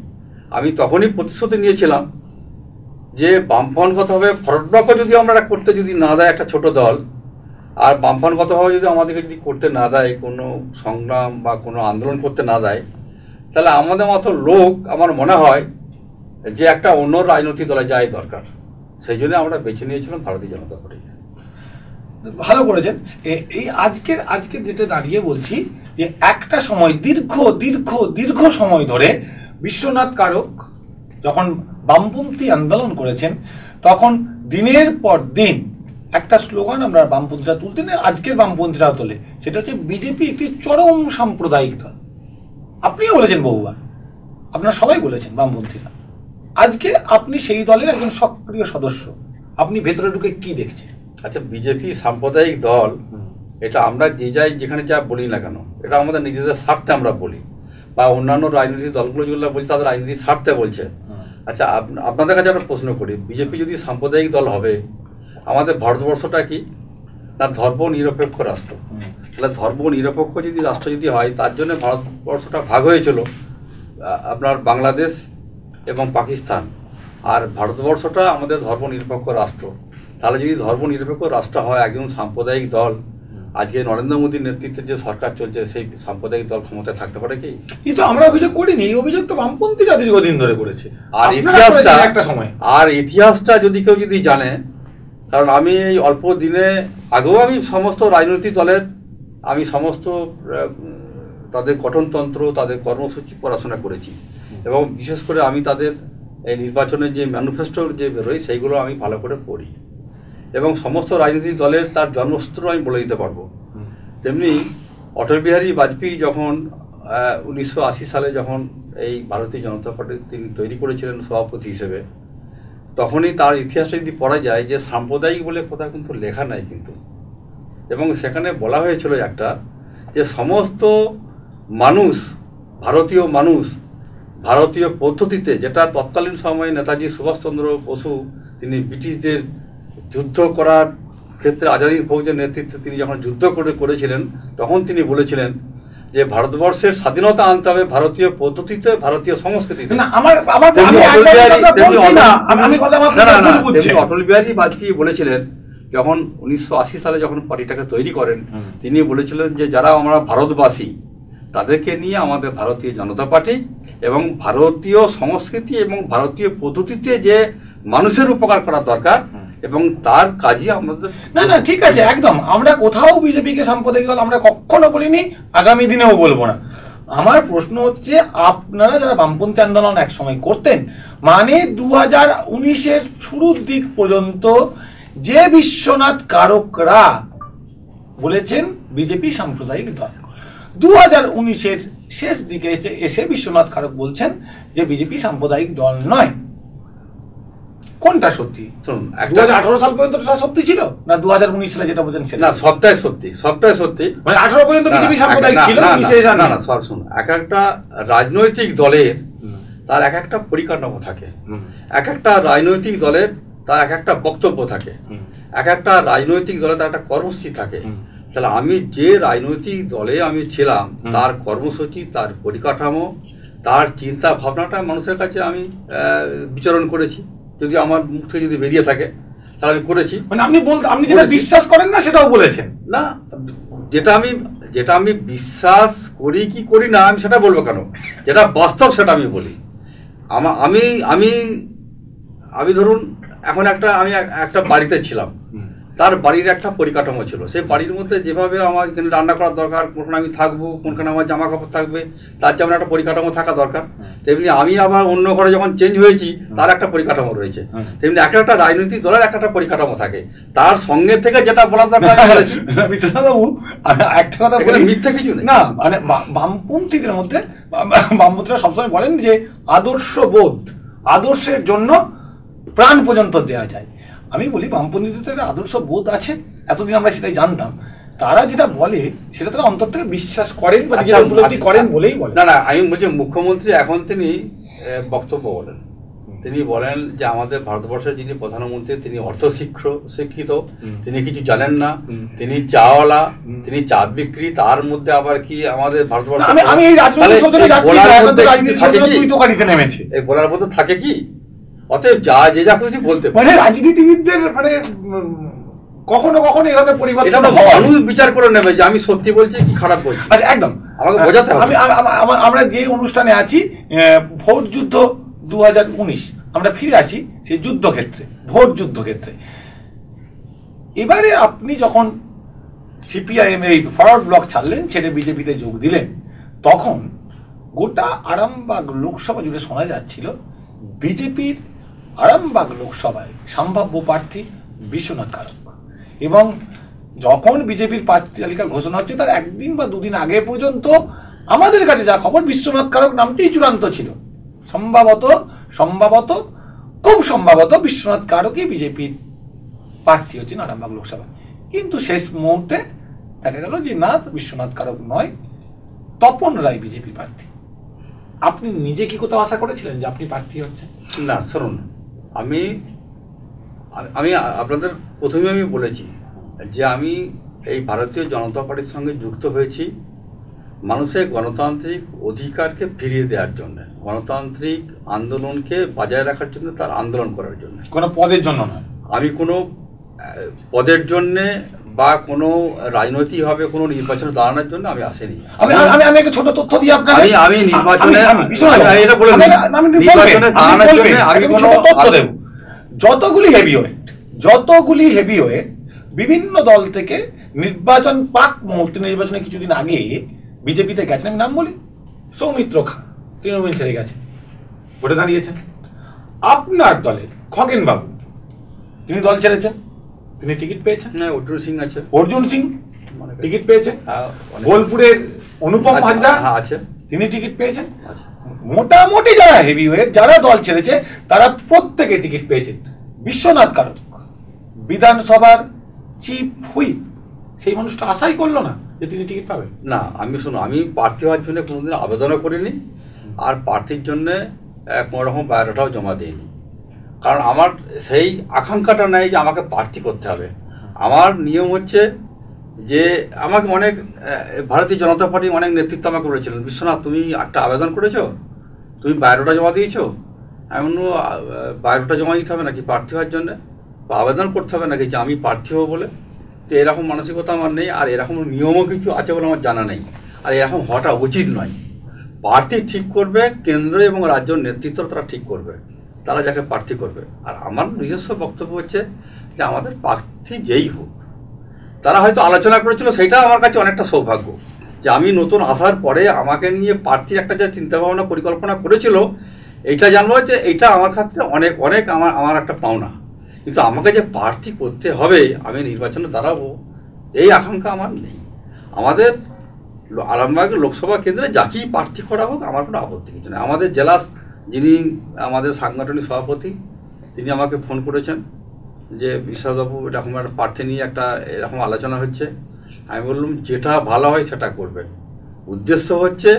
আমি তখনই প্রতিশ্রুতি নিয়েছিলাম যে বামফ্রন্টগতভাবে ফরওয়ার্ড ব্লকও যদি আমরা করতে যদি না দেয় একটা ছোট দল, আর বামফ্রন্টগতভাবে যদি আমাদেরকে যদি করতে না দেয়, কোনো সংগ্রাম বা কোনো আন্দোলন করতে না দেয়, তাহলে আমাদের মতো লোক আমার মনে হয় যে একটা অন্য রাজনৈতিক দলে যাওয়াই দরকার। সেই জন্য আমরা বেছে নিয়েছিলাম ভারতীয় জনতা পার্টি। ভালো করেছেন। এই আজকের যেটা দাঁড়িয়ে বলছি যে একটা সময় দীর্ঘ দীর্ঘ দীর্ঘ সময় ধরে বিশ্বনাথ কারক যখন বামপন্থী আন্দোলন করেছেন, তখন দিনের পর দিন একটা স্লোগান আমরা বামপন্থীরা তুলতেন, আজকের বামপন্থীরাও তোলে, সেটা হচ্ছে বিজেপি একটি চরম সাম্প্রদায়িক দল। আপনিও বলেছেন বহুবার, আপনারা সবাই বলেছেন বামপন্থীরা। আজকে আপনি সেই দলের একজন সক্রিয় সদস্য, আপনি ভেতরে ঢুকে কি দেখছেন? আচ্ছা, বিজেপি সাম্প্রদায়িক দল, এটা আমরা যেখানে যা বলি না কেন, এটা আমাদের নিজেদের স্বার্থে আমরা বলি, বা অন্যান্য রাজনৈতিক দলগুলো যেগুলো বলছে তাদের রাজনৈতিক স্বার্থে বলছে। আচ্ছা, আপনাদের কাছে একটা প্রশ্ন করি, বিজেপি যদি সাম্প্রদায়িক দল হবে, আমাদের ভারতবর্ষটা কি না ধর্ম নিরপেক্ষ রাষ্ট্র? তাহলে ধর্ম নিরপেক্ষ যদি রাষ্ট্র যদি হয়, তার জন্য ভারতবর্ষটা ভাগ হয়েছিল আপনার বাংলাদেশ এবং পাকিস্তান, আর ভারতবর্ষটা আমাদের ধর্ম নিরপেক্ষ রাষ্ট্র। তাহলে যদি ধর্ম নিরপেক্ষ রাষ্ট্র হয়, একজন সাম্প্রদায়িক দল, আজকে নরেন্দ্র মোদীর নেতৃত্বে যে সরকার চলছে, সেই সাম্প্রদায়িক দল ক্ষমতায় থাকতে পারে কি? কিন্তু আমরা অভিযোগ করিনি, এই অভিযোগ তো বামপন্থীরা দীর্ঘদিন ধরে করেছে। আর ইতিহাসটা যদি কেউ যদি জানে, কারণ আমি এই অল্প দিনে আগেও আমি সমস্ত রাজনৈতিক দলের আমি সমস্ত তাদের গঠনতন্ত্র, তাদের কর্মসূচি পড়াশোনা করেছি, এবং বিশেষ করে আমি তাদের এই নির্বাচনের যে ম্যানিফেস্টো যে বেরোয় সেইগুলো আমি ভালো করে পড়ি, এবং সমস্ত রাজনৈতিক দলের তার জন্মসূত্র আমি বলে দিতে পারবো। তেমনি অটল বিহারী বাজপেয়ী যখন 1980 সালে যখন এই ভারতীয় জনতা পার্টি তিনি তৈরি করেছিলেন সভাপতি হিসেবে, তখনই তার ইতিহাসটা যদি পড়া যায় যে সাম্প্রদায়িক বলে কথা কিন্তু লেখা নাই কিন্তু, এবং সেখানে বলা হয়েছিল একটা যে সমস্ত মানুষ, ভারতীয় মানুষ ভারতীয় পদ্ধতিতে, যেটা তৎকালীন সময়ে নেতাজি সুভাষচন্দ্র বসু তিনি ব্রিটিশদের যুদ্ধ করার ক্ষেত্রে আজাদি ফৌজের নেতৃত্বে তিনি যখন যুদ্ধ করেছিলেন, তখন তিনি বলেছিলেন যে ভারতবর্ষের স্বাধীনতা আনতে হবে ভারতীয় পদ্ধতিতে, ভারতীয় সংস্কৃতিতে। অটল বিহারী বাজপেয়ী বলেছিলেন যখন 1980 সালে যখন পার্টিটাকে তৈরি করেন, তিনি বলেছিলেন যে যারা আমরা ভারতবাসী তাদেরকে নিয়ে আমাদের ভারতীয় জনতা পার্টি, এবং ভারতীয় সংস্কৃতি এবং ভারতীয় পদ্ধতিতে যে মানুষের উপকার করা দরকার, এবং তার কাজই আমাদের। না ঠিক আছে, একদম আমরা কোথাও বিজেপিকে সাম্প্রদায়িক দল আমরা কখনো বলিনি, আগামী দিনেও বলবো না। আমার প্রশ্ন হচ্ছে, আপনারা যারা বামপন্থী আন্দোলন এক সময় করতেন, মানে 2019-এর শুরুর দিক পর্যন্ত যে বিশ্বনাথ কারকরা বলেছেন বিজেপি সাম্প্রদায়িক দল, 2019-এর শেষ দিকে এসে বিশ্বনাথ কারক বলছেন যে বিজেপি সাম্প্রদায়িক দল নয়। কোনটা সত্যি? 2018 সাল পর্যন্ত সত্যি ছিল না 2019 সালে যেটা বলছেন সেটা? না, সবটাই সত্যি, সবটাই সত্যি। মানে 18 পর্যন্ত বিজেপি সাম্প্রদায়িক ছিল? না না, শুনুন, এক একটা রাজনৈতিক দলের তার এক একটা পরিকাঠামো থাকে, এক একটা রাজনৈতিক দলের তার এক একটা বক্তব্য থাকে, এক একটা রাজনৈতিক দলের তার একটা কর্মসূচি থাকে। তাহলে আমি যে রাজনৈতিক দলে আমি ছিলাম, তার কর্মসূচি, তার পরিকাঠামো, তার চিন্তা ভাবনাটা মানুষের কাছে আমি বিচরণ করেছি। যদি আমার মুখ থেকে যদি বেরিয়ে থাকে তাহলে আমি করেছি। মানে আপনি যেটা বিশ্বাস করেন না সেটাও বলেছেন? না, যেটা আমি বিশ্বাস করি কি করি না আমি সেটা বলবো কেন, যেটা বাস্তব সেটা আমি বলি। আমি ধরুন এখন আমি একটা বাড়িতে ছিলাম, তার বাড়ির একটা পরিকাঠামো ছিল, সেই বাড়ির মধ্যে যেভাবে আমার রান্না করার দরকার, কোনখানে আমি থাকবো, কোনখানে আমার জামা কাপড় থাকবে, তার যেমন একটা পরিকাঠামো থাকা দরকার, তেমনি আমি আবার অন্য ঘরে যখন চেঞ্জ হয়েছি তার একটা পরিকাঠামো রয়েছে। তেমনি একটা রাজনৈতিক দলের একটা পরিকাঠামো থাকে, তার সঙ্গে থেকে যেটা বলার দরকার বলেছি। বাবু একটা কথা বলি, মিথ্যে কিছু নেই। না মানে বামপন্থীদের মধ্যে বামপন্থীরা সবসময় বলেন যে আদর্শের জন্য প্রাণ পর্যন্ত দেওয়া যায়। আমি বলি বামপন্থীদের আদর্শ বোধ আছে, এতদিন আমরা সেটাই জানতাম। তারা যেটা বলে সেটা তারা অন্তর থেকে বিশ্বাস করেন বা উপলব্ধি করেন বলেই বলে। না, আমি বলছি মুখ্যমন্ত্রী এখন তিনি বক্তব্য বলেন, তিনি বলেন যে আমাদের ভারতবর্ষের যিনি প্রধানমন্ত্রী তিনি শিক্ষিত, তিনি কিছু জানেন না, তিনি চাওয়ালা, তিনি চা বিক্রি, তার মধ্যে আবার কি আমাদের ভারতবর্ষ বলার মধ্যে থাকে কি? অতএব যা খুশি বলতে মানে রাজনীতিবিদদের মানে কখনো কখনো এই ধরনের পরিবর্তন মানুষ বিচার করে নেবে যে আমি সত্যি বলছি কি খারাপ বলছি। আচ্ছা, একদম আমাকে বোঝাতে হবে। আমরা যে অনুষ্ঠানে আছি, ভোট যুদ্ধ 2019, আমরা ফিরে আসি সেই যুদ্ধক্ষেত্রে, ভোট যুদ্ধক্ষেত্রে। এবারে আপনি যখন সিপিআইএম এই ফরওয়ার্ড ব্লক ছাড়লেন, ছেড়ে বিজেপিতে যোগ দিলেন, তখন গোটা আরামবাগ লোকসভা জুড়ে শোনা যাচ্ছিল বিজেপির আরামবাগ লোকসভায় সম্ভাব্য প্রার্থী বিশ্বনাথ কারক। এবং যখন বিজেপির প্রার্থী তালিকা ঘোষণা হচ্ছে তার একদিন বা দুদিন আগে পর্যন্ত আমাদের কাছে যা খবর, বিশ্বনাথ কারক নামটি চূড়ান্ত ছিল। সম্ভবত খুব সম্ভবত বিশ্বনাথ কারকই বিজেপির প্রার্থী হচ্ছেন আরামবাগ লোকসভা। কিন্তু শেষ মুহূর্তে দেখা গেল যে না, বিশ্বনাথ কারক নয়, তপন রায় বিজেপি প্রার্থী। আপনি নিজে কি কোথাও আশা করেছিলেন যে আপনি প্রার্থী হচ্ছেন? না, শুনুন, আমি আপনাদের প্রথমে আমি বলেছি যে আমি এই ভারতীয় জনতা পার্টির সঙ্গে যুক্ত হয়েছি মানুষের গণতান্ত্রিক অধিকারকে ফিরিয়ে দেওয়ার জন্য, গণতান্ত্রিক আন্দোলনকে বজায় রাখার জন্য, তার আন্দোলন করার জন্য। কোনো পদের জন্য নয়। আমি কোনো পদের জন্যে বা কোনো রাজনৈতিকভাবে কোনো নির্বাচনে দাঁড়ানোর জন্য আমি আসিনি। আমি একটা ছোট তথ্য দিই আপনাকে। আমি নির্বাচনে এটা বলে দাঁড়ানোর জন্য আমি ছোট তথ্য দেব। যতগুলি হেভিওয়েট বিভিন্ন দল থেকে নির্বাচন পাক মুহূর্তে, নির্বাচনের কিছুদিন আগে বিজেপিতে গেছেন। আমি নাম বলি, সৌমিত্র খাঁ তৃণমূল ছেড়ে গেছে, ভোটে দাঁড়িয়েছেন। আপনার দলের খগেন বাবু, তিনি দল ছেড়েছেন, তিনি টিকিট পেয়েছেন। অর্জুন সিং টিকিট পেয়েছেন। বোলপুরের অনুপম হাজরা আছে, তিনি টিকিট পেয়েছেন। মোটামুটি যারা হেভিওয়েট, যারা দল ছেড়েছে, তারা প্রত্যেকে টিকিট পেয়েছেন। বিশ্বনাথ কারক বিধানসভার চিফ হুইপ, সেই মানুষটা আশাই করলো না যে তিনি টিকিট পাবেন। না, আমি প্রার্থী হওয়ার জন্য কোনোদিন আবেদনও করিনি, আর প্রার্থীর জন্য কোনো রকম বায়োডাটাও জমা দিইনি। কারণ আমার সেই আকাঙ্ক্ষাটা নেই যে আমাকে প্রার্থী করতে হবে। আমার নিয়ম হচ্ছে যে আমাকে অনেক ভারতীয় জনতা পার্টির অনেক নেতৃত্ব আমাকে বলেছিলেন, বিশ্বনাথ তুমি একটা আবেদন করেছো, তুমি বায়োডাটা জমা দিয়েছো। এমন বায়োডাটা জমা দিতে হবে নাকি প্রার্থী হওয়ার জন্য, বা আবেদন করতে হবে নাকি যে আমি প্রার্থী হবো বলে? তো এরকম মানসিকতা আমার নেই, আর এরকম নিয়মও কিছু আছে বলে আমার জানা নেই, আর এরকম হওয়াটা উচিত নয়। প্রার্থী ঠিক করবে কেন্দ্র এবং রাজ্য নেতৃত্ব, তারা ঠিক করবে তারা যাকে প্রার্থী করবে। আর আমার নিজস্ব বক্তব্য হচ্ছে যে আমাদের প্রার্থী যেই হোক, তারা হয়তো আলোচনা করেছিল, সেটা আমার কাছে অনেকটা সৌভাগ্য যে আমি নতুন আসার পরে আমাকে নিয়ে প্রার্থীর একটা যে চিন্তাভাবনা পরিকল্পনা করেছিল, এইটা জানবো যে এইটা আমার ক্ষেত্রে অনেক অনেক আমার একটা পাওনা। কিন্তু আমাকে যে প্রার্থী করতে হবে, আমি নির্বাচনে দাঁড়াবো, এই আকাঙ্ক্ষা আমার নেই। আমাদের আরামবাগ লোকসভা কেন্দ্রে যাকেই প্রার্থী করা হোক আমার কোনো আপত্তি কিছু নেই। আমাদের জেলা যিনি আমাদের সাংগঠনিক সভাপতি, তিনি আমাকে ফোন করেছেন যে বিশ্বাসবাবু এরকম একটা প্রার্থী নিয়ে একটা এরকম আলোচনা হচ্ছে। আমি বললাম যেটা ভালো হয় সেটা করবেন। উদ্দেশ্য হচ্ছে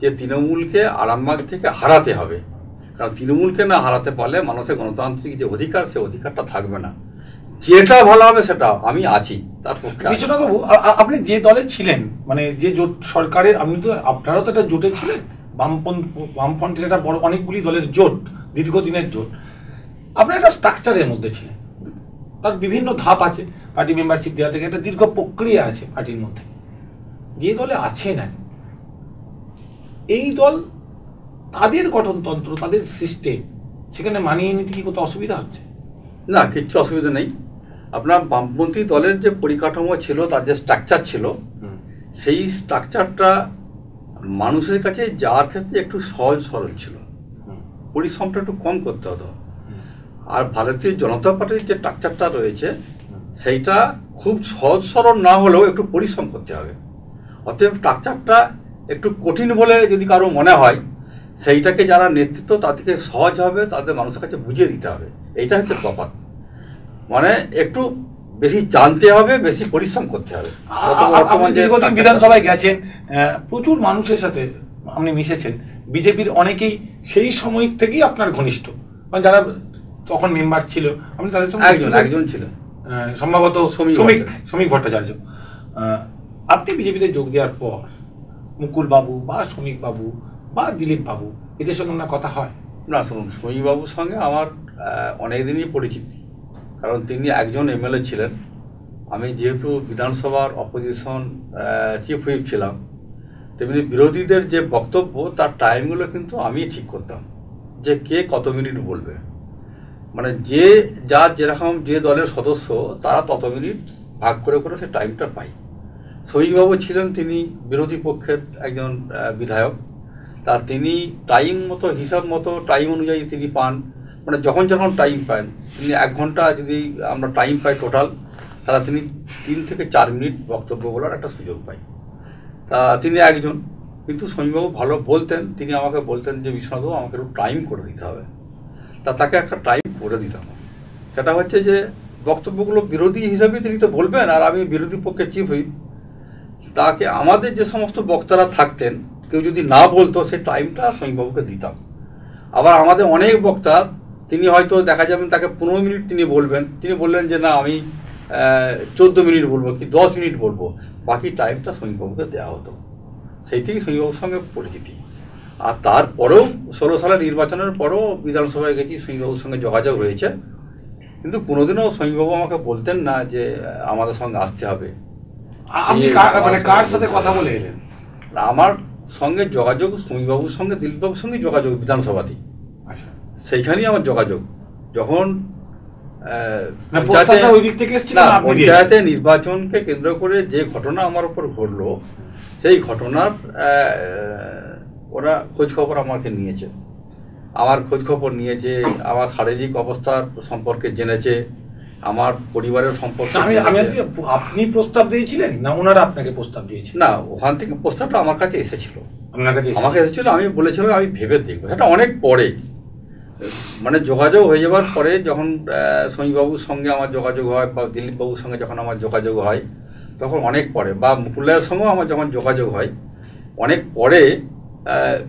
যে তৃণমূলকে আরামবাগ থেকে হারাতে হবে, কারণ তৃণমূলকে না হারাতে পারলে মানুষের গণতান্ত্রিক যে অধিকার, সে অধিকারটা থাকবে না। যেটা ভালো হবে সেটা আমি আছি তার পক্ষে। বিশ্বনাথবাবু, আপনি যে দলে ছিলেন, মানে যে জোট সরকারের, আপনি তো আপনারাও তো একটা জোটে ছিলেন, বামফ্রন্টের একটা বড় অনেকগুলি দলের জোট, দীর্ঘদিনের জোট। আপনার একটা স্ট্রাকচারের মধ্যে ছিলেন, তার বিভিন্ন ধাপ আছে, পার্টি মেম্বারশিপ দেওয়া থেকে একটা দীর্ঘ প্রক্রিয়া আছে পার্টির মধ্যে। যে দলে আছে না, এই দল, তাদের গঠনতন্ত্র, তাদের সিস্টেম, সেখানে মানিয়ে নিতে কি কোথাও অসুবিধা হচ্ছে? না, কিচ্ছু অসুবিধা নেই। আপনার বামপন্থী দলের যে পরিকাঠামো ছিল, তার যে স্ট্রাকচার ছিল, সেই স্ট্রাকচারটা মানুষের কাছে যাওয়ার ক্ষেত্রে একটু সহজ সরল ছিল, পরিশ্রমটা একটু কম করতে হতো। আর ভারতীয় জনতা পার্টির যে স্ট্রাকচারটা রয়েছে, সেইটা খুব সহজ সরল না হলেও একটু পরিশ্রম করতে হবে। অতএব স্ট্রাকচারটা একটু কঠিন বলে যদি কারো মনে হয়, সেইটাকে যারা নেতৃত্ব, তাদেরকে সহজ হবে, তাদের মানুষের কাছে বুঝিয়ে দিতে হবে। এইটা হচ্ছে তফাৎ। মানে একটু বেশি জানতে হবে, বেশি পরিশ্রম করতে হবে। দীর্ঘদিন বিধানসভায় গেছেন, প্রচুর মানুষের সাথে আপনি মিশেছেন। বিজেপির অনেকেই সেই সময় থেকেই আপনার ঘনিষ্ঠ, মানে যারা তখন মেম্বার ছিল, আপনি তাদের সঙ্গে একজন ছিল সম্ভবত শ্রমিক ভট্টাচার্য। আপনি বিজেপিতে যোগ দেওয়ার পর মুকুল বাবু বা শ্রমিক বাবু বা দিলীপ বাবু, এদের সঙ্গে না কথা হয়? না, শুনুন, শ্রমিক বাবুর সঙ্গে আমার অনেকদিনই পরিচিতি, কারণ তিনি একজন এমএলএ ছিলেন। আমি যেহেতু বিধানসভার অপোজিশন চিফ হুইপ ছিলাম, তেমনি বিরোধীদের যে বক্তব্য, তার টাইমগুলো কিন্তু আমি ঠিক করতাম, যে কে কত মিনিট বলবে। মানে যে যার যেরকম যে দলের সদস্য তারা তত মিনিট ভাগ করে করে সে টাইমটা পায়। শফিকবাবু ছিলেন তিনি বিরোধী পক্ষের একজন বিধায়ক, তা তিনি টাইম মতো হিসাব মতো টাইম অনুযায়ী তিনি পান, মানে যখন যখন টাইম পান তিনি 1 ঘন্টা যদি আমরা টাইম পাই টোটাল, তাহলে তিনি 3 থেকে 4 মিনিট বক্তব্য বলার একটা সুযোগ পাই। তা তিনি একজন, কিন্তু শফিকবাবু ভালো বলতেন, তিনি আমাকে বলতেন যে বিশ্বনাথবাবু আমাকে একটু টাইম করে দিতে হবে। তা তাকে একটা টাইম করে দিতাম। সেটা হচ্ছে যে বক্তব্যগুলো বিরোধী হিসাবে তিনি তো বলবেন, আর আমি বিরোধী পক্ষে চিফ হই, তাকে আমাদের যে সমস্ত বক্তারা থাকতেন কেউ যদি না বলতো সেই টাইমটা শফিকবাবুকে দিতাম। আবার আমাদের অনেক বক্তা তিনি হয়তো দেখা যাবেন তাকে 15 মিনিট তিনি বলবেন, তিনি বললেন যে না আমি 14 মিনিট বলবো কি 10 মিনিট বলবো, বাকি টাইমটা শফিকবাবুকে দেওয়া হতো। সেই থেকেই শফিকবাবুর সঙ্গে পরিচিতি। আর তারপরেও 16 সালের নির্বাচনের পরেও বিধানসভায় গেছি, শফিকবাবুর সঙ্গে যোগাযোগ হয়েছে, কিন্তু কোনোদিনও শফিকবাবু আমাকে বলতেন না যে আমাদের সঙ্গে আসতে হবে। আপনি মানে কার সাথে কথা বলে এলেন? আমার সঙ্গে যোগাযোগ শফিকবাবুর সঙ্গে, দিলীপবাবুর সঙ্গে যোগাযোগ বিধানসভাতেই। আচ্ছা, সেইখানেই আমার যোগাযোগ। যখন পঞ্চায়েতে নির্বাচনকে কেন্দ্র করে যে ঘটনা আমার উপর ঘটলো, সেই ঘটনার ওরা খোঁজ খবর আমাকে নিয়েছে, আমার খোঁজ খবর নিয়েছে, আমার শারীরিক অবস্থার সম্পর্কে জেনেছে, আমার পরিবারের সম্পর্কে। আপনি প্রস্তাব দিয়েছিলেন না ওনারা আপনাকে প্রস্তাব দিয়েছিল? না, ওখান থেকে প্রস্তাবটা আমার কাছে এসেছিল, আমাকে এসেছিল, আমি বলেছিলাম আমি ভেবে দেখবো। সেটা অনেক পরে, মানে যোগাযোগ হয়ে যাওয়ার পরে, যখন শফিকবাবুর সঙ্গে আমার যোগাযোগ হয় বা দিলীপবাবুর সঙ্গে যখন আমার যোগাযোগ হয় তখন অনেক পরে, বা মুকুলের সঙ্গেও আমার যখন যোগাযোগ হয় অনেক পরে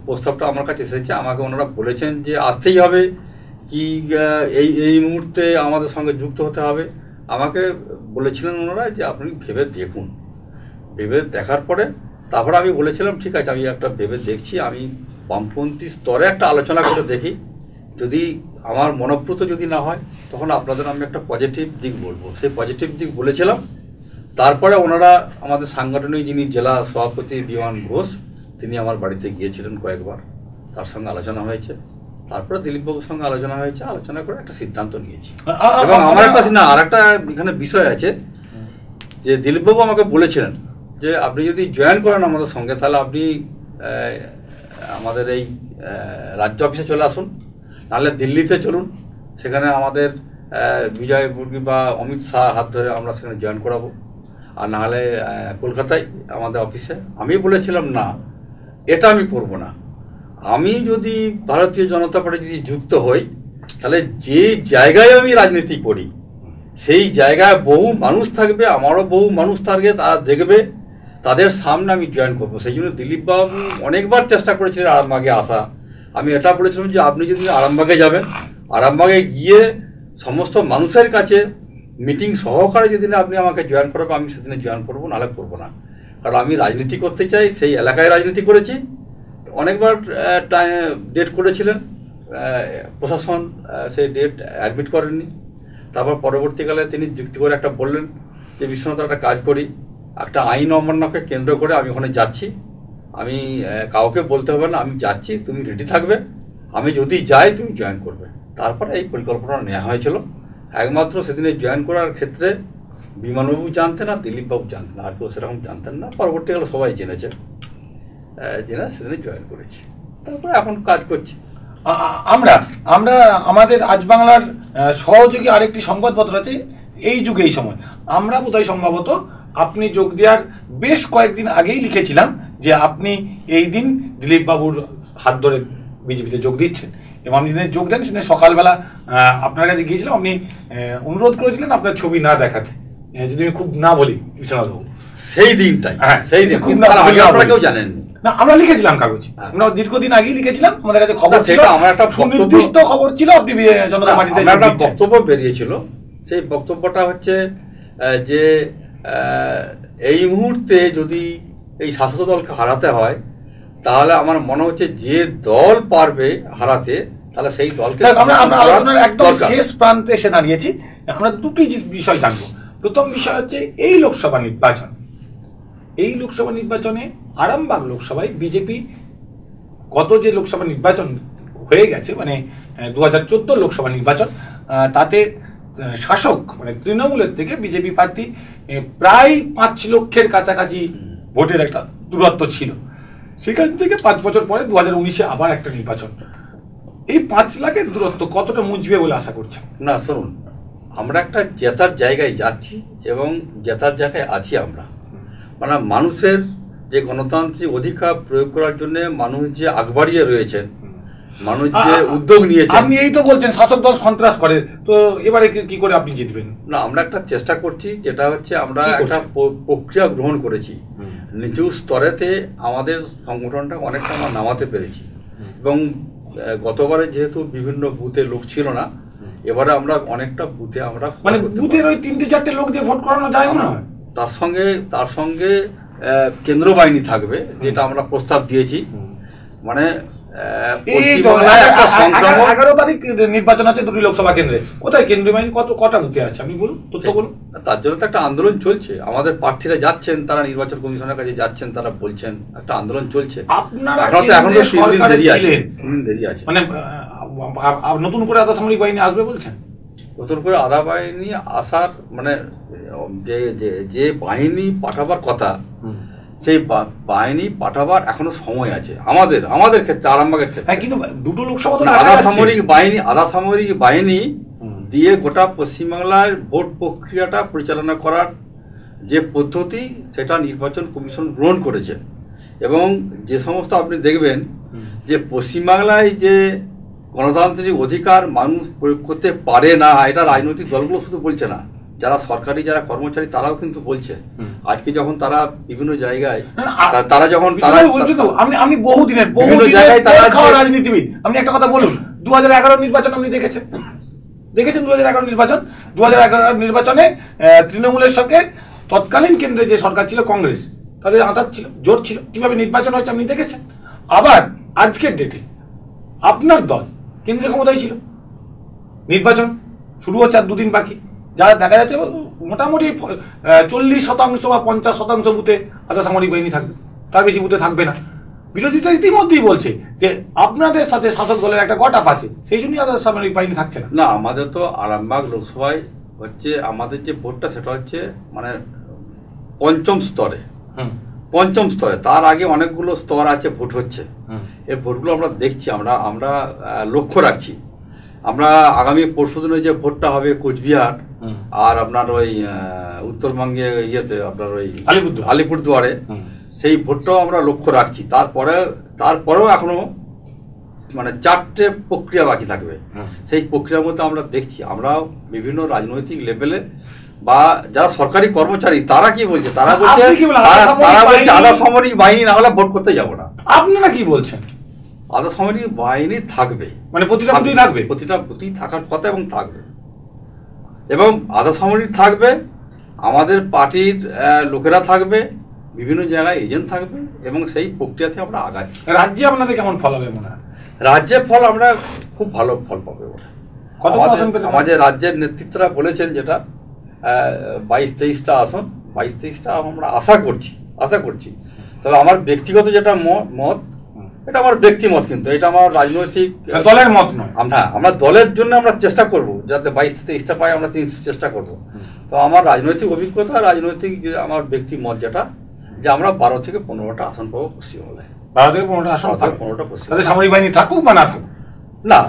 প্রস্তাবটা আমার কাছে এসেছে। আমাকে ওনারা বলেছেন যে আসতেই হবে কি এই মুহূর্তে আমাদের সঙ্গে যুক্ত হতে হবে। আমাকে বলেছিলেন ওনারা যে আপনি ভেবে দেখুন। ভেবে দেখার পরে তারপরে আমি বলেছিলাম ঠিক আছে, আমি একটা ভেবে দেখছি, আমি বামপন্থী স্তরে একটা আলোচনা করে দেখি, যদি আমার মনোপ্রত যদি না হয় তখন আপনাদের আমি একটা পজিটিভ দিক বলবো। সেই পজিটিভ দিক বলেছিলাম। তারপরে ওনারা আমাদের সাংগঠনিক যিনি জেলা সভাপতি বিমান ঘোষ, তিনি আমার বাড়িতে গিয়েছিলেন কয়েকবার, তার সঙ্গে আলোচনা হয়েছে। তারপরে দিলীপবাবুর সঙ্গে আলোচনা হয়েছে, আলোচনা করে একটা সিদ্ধান্ত নিয়েছি। এবং আমার একটা আর একটা এখানে বিষয় আছে যে দিলীপবাবু আমাকে বলেছিলেন যে আপনি যদি জয়েন করেন আমাদের সঙ্গে, তাহলে আপনি আমাদের এই রাজ্য অফিসে চলে আসুন, নাহলে দিল্লিতে চলুন, সেখানে আমাদের বিজয় বর্গী বা অমিত শাহ হাত ধরে আমরা সেখানে জয়েন করাবো, আর নাহলে কলকাতায় আমাদের অফিসে। আমি বলেছিলাম না, এটা আমি করব না। আমি যদি ভারতীয় জনতা পার্টি যদি যুক্ত হই, তাহলে যে জায়গায় আমি রাজনীতি করি সেই জায়গায় বহু মানুষ থাকবে, আমারও বহু মানুষ থাকবে, তারা দেখবে, তাদের সামনে আমি জয়েন করবো। সেই জন্য দিলীপবাবু অনেকবার চেষ্টা করেছিলেন আরামবাগে আসা। আমি এটা বলেছিলাম যে আপনি যদি আরামবাগে যাবেন, আরামবাগে গিয়ে সমস্ত মানুষের কাছে মিটিং সহকারে যেদিনে আপনি আমাকে জয়েন করাবেন আমি সেদিনে জয়েন করবো, নাহলে করবো না। কারণ আমি রাজনীতি করতে চাই, সেই এলাকায় রাজনীতি করেছি। অনেকবার ডেট করেছিলেন, প্রশাসন সেই ডেট অ্যাডমিট করেননি। তারপর পরবর্তীকালে তিনি যুক্তি করে একটা বললেন যে বিশ্বনাথ একটা কাজ করি, একটা আইন অমান্যকে কেন্দ্র করে আমি ওখানে যাচ্ছি, আমি কাউকে বলতে হবে না, আমি যাচ্ছি, তুমি রেডি থাকবে, আমি যদি যাই তুমি জয়েন করবে। তারপরে এই পরিকল্পনা নেওয়া হয়েছিল। একমাত্র সেদিনে জয়েন করার ক্ষেত্রে বিমানবাবু জানতেন না, দিলীপবাবু জানতেন না, আর কেউ সেরকম জানতেন না। পরবর্তীকালে সবাই জেনেছে, জেনে সেদিনে জয়েন করেছি। তারপরে এখন কাজ করছি। আমরা আমাদের আজ বাংলার সহযোগী আরেকটি সংবাদপত্র আছে এই যুগে এই সময়, আমরা বোধহয় সম্ভবত আপনি যোগ দেওয়ার বেশ কয়েকদিন আগেই লিখেছিলাম যে আপনি এই দিন দিলীপ বাবুর হাত ধরে বিজেপিতে যোগ দিচ্ছেন, এবং আপনি যেদিন যোগ দেন সেদিন সকালবেলা আপনার কাছে গিয়েছিলাম, আপনি অনুরোধ করেছিলেন আপনার ছবি না দেখাতে, যদি আমি খুব না বলি বিশ্বনাথবাবু সেই দিনটাই। হ্যাঁ, সেই দিন খুব আপনারা কেউ জানেন না, আমরা লিখেছিলাম কাগজ, আমরা দীর্ঘদিন আগেই লিখেছিলাম, আমাদের কাছে খবর ছিল, আমার একটা সুনির্দিষ্ট খবর ছিল আপনি জনতা পার্টিতে একটা বক্তব্য বেরিয়েছিল। সেই বক্তব্যটা হচ্ছে যে এই মুহূর্তে যদি এই শাসক দলকে হারাতে হয়, তাহলে আমার মনে হচ্ছে যে দল পারবে হারাতে, তাহলে সেই দলকে আমরা আলোচনার একদম শেষ প্রান্তে এসে দাঁড়িয়েছি। আমরা দুটি বিষয় জানবো। প্রথম বিষয় হচ্ছে এই লোকসভা নির্বাচন, এই লোকসভা নির্বাচনে আরামবাগ লোকসভায় বিজেপি গত যে লোকসভা নির্বাচন হয়ে গেছে, মানে 2014 লোকসভা নির্বাচন, তাতে শাসক মানে তৃণমূলের থেকে বিজেপি প্রার্থী প্রায় 5 লক্ষের কাছাকাছি ভোটের একটা দূরত্ব ছিল। সেখান থেকে 5 বছর পরে 2019-এ আবার একটা নির্বাচন। এই 5 লাখের দূরত্ব কতটা মুছবে বলে আশা করছেন? না শুনুন, আমরা একটা জেতার জায়গায় যাচ্ছি এবং জেতার জায়গায় আছি আমরা। মানে মানুষের যে গণতান্ত্রিক অধিকার প্রয়োগ করার জন্য মানুষ যে আগবাড়িয়ে রয়েছেন, মানুষ যে উদ্যোগ নিয়েছে। আপনি এই তো বলছেন শাসক দল সন্ত্রাস করে, তো এবারে কি করে আপনি জিতবেন? না, আমরা একটা চেষ্টা করছি, যেটা হচ্ছে আমরা একটা প্রক্রিয়া গ্রহণ করেছি। নিচু স্তরেতে আমাদের সংগঠনটা অনেকটা আমরা নামাতে পেরেছি এবং গতবারে যেহেতু বিভিন্ন বুথে লোক ছিল না, এবারে আমরা অনেকটা বুথে আমরা মানে বুথের ওই 3-4টে লোক দিয়ে ভোট করানো যায় না। তার সঙ্গে কেন্দ্র বাহিনী থাকবে, যেটা আমরা প্রস্তাব দিয়েছি। মানে 11 তারিখ নির্বাচন আছে 2টি লোকসভা কেন্দ্রে, কোথায় কেন্দ্রীয় বাহিনী কটা বুথে আছে আপনি বলুন, তথ্য বলুন। তার জন্য তো একটা আন্দোলন চলছে, আমাদের প্রার্থীরা যাচ্ছেন, তারা নির্বাচন কমিশনের কাছে যাচ্ছেন, তারা বলছেন, একটা আন্দোলন চলছে। আপনারা এখন তো 3 দিন দেরি আছে। মানে নতুন করে আধা সামরিক বাহিনী আসবে বলছেন? নতুন করে আধা বাহিনী আসার মানে যে বাহিনী পাঠাবার কথা, সেই বাহিনী পাঠাবার এখনো সময় আছে আমাদের ক্ষেত্রে, আরামবাগের ক্ষেত্রে। কিন্তু 2টো লোকসভা তো আধা সামরিক বাহিনী দিয়ে গোটা পশ্চিমবাংলার ভোট প্রক্রিয়াটা পরিচালনা করার যে পদ্ধতি, সেটা নির্বাচন কমিশন গ্রহণ করেছে। এবং যে সমস্ত আপনি দেখবেন যে পশ্চিমবাংলায় যে গণতান্ত্রিক অধিকার মানুষ প্রয়োগ করতে পারে না, এটা রাজনৈতিক দলগুলো শুধু বলছে না, যারা সরকারি যারা কর্মচারী তারাও কিন্তু বলছে। আজকে যখন তারা বিভিন্ন জায়গায় তারা যখন আমি বহুদিনের রাজনীতিবিদ, আপনি একটা কথা বলুন, 2011 নির্বাচন আপনি দেখেছেন 2011 নির্বাচন 2011 নির্বাচনে তৃণমূলের সঙ্গে তৎকালীন কেন্দ্রে যে সরকার ছিল কংগ্রেস, তাদের আঁতাত ছিল, জোট ছিল, কিভাবে নির্বাচন হয়েছে আপনি দেখেছেন। আবার আজকের ডেটে আপনার দল কেন্দ্রে ক্ষমতায় ছিল, নির্বাচন শুরু হচ্ছে আর 2 দিন বাকি, যা দেখা যাচ্ছে মোটামুটি 40% বা 50% বুথে আধা সামরিক বাহিনী থাকবে, তার বেশি বুথে থাকবে না। বিরোধীরা ইতিমধ্যেই বলছে যে আপনাদের সাথে শাসক দলের একটা গট আপ আছে, সেই জন্যই আধা সামরিক বাহিনী থাকছে না। না, আমাদের তো আরামবাগ লোকসভায় হচ্ছে আমাদের যে ভোটটা, সেটা হচ্ছে মানে পঞ্চম স্তরে। তার আগে অনেকগুলো স্তর আছে, ভোট হচ্ছে। এই ভোটগুলো আমরা দেখছি, আমরা লক্ষ্য রাখছি। আমরা আগামী পরশুদিনে যে ভোটটা হবে কোচবিহার আর আপনার ওই উত্তরবঙ্গে ইয়েতে আপনার ওই আলিপুরদুয়ারে, সেই ভোটটাও আমরা লক্ষ্য রাখছি। তারপরেও এখনো মানে 4টে প্রক্রিয়া বাকি থাকবে। সেই প্রক্রিয়ার মধ্যে আমরা দেখছি, আমরা বিভিন্ন রাজনৈতিক লেভেলে বা যারা সরকারি কর্মচারী তারা কি বলছে, তারা বলছে আধা সামরিক বাহিনী না হলে ভোট করতে যাবো না। আপনারা কি বলছেন? আধা সামরিক বাহিনী থাকবে, মানে প্রতিটা বুথেই থাকার কথা এবং থাকবে, এবং আধা সামরিক থাকবে, আমাদের পার্টির লোকেরা থাকবে, বিভিন্ন জায়গায় এজেন্ট থাকবে, এবং সেই প্রক্রিয়াতে আমরা আগাচ্ছি। রাজ্যে আপনাদের কেমন ফল হবে মনে হয়? রাজ্যের ফল আমরা খুব ভালো ফল পাবো। আমাদের রাজ্যের নেতৃত্বরা বলেছেন যেটা 22-23টা আসন, 22-23টা আমরা আশা করছি। তবে আমার ব্যক্তিগত যেটা মত, এটা আমার ব্যক্তি মত, কিন্তু এটা আমার রাজনৈতিক দলের মত নয়। আমরা দলের জন্য আমরা চেষ্টা করব যাতে 22-23টা পাই, আমরা 300 চেষ্টা করব। তো আমার রাজনৈতিক অভিজ্ঞতা, রাজনৈতিক যে আমার ব্যক্তি মত যেটা, যে আমরা 12 থেকে 15টা আসন পাবো পশ্চিমবাংলায়। 12 থেকে 15টা আসন, 15টা পশ্চিম। সামরিক বাহিনী থাকুক বা না থাকুক, না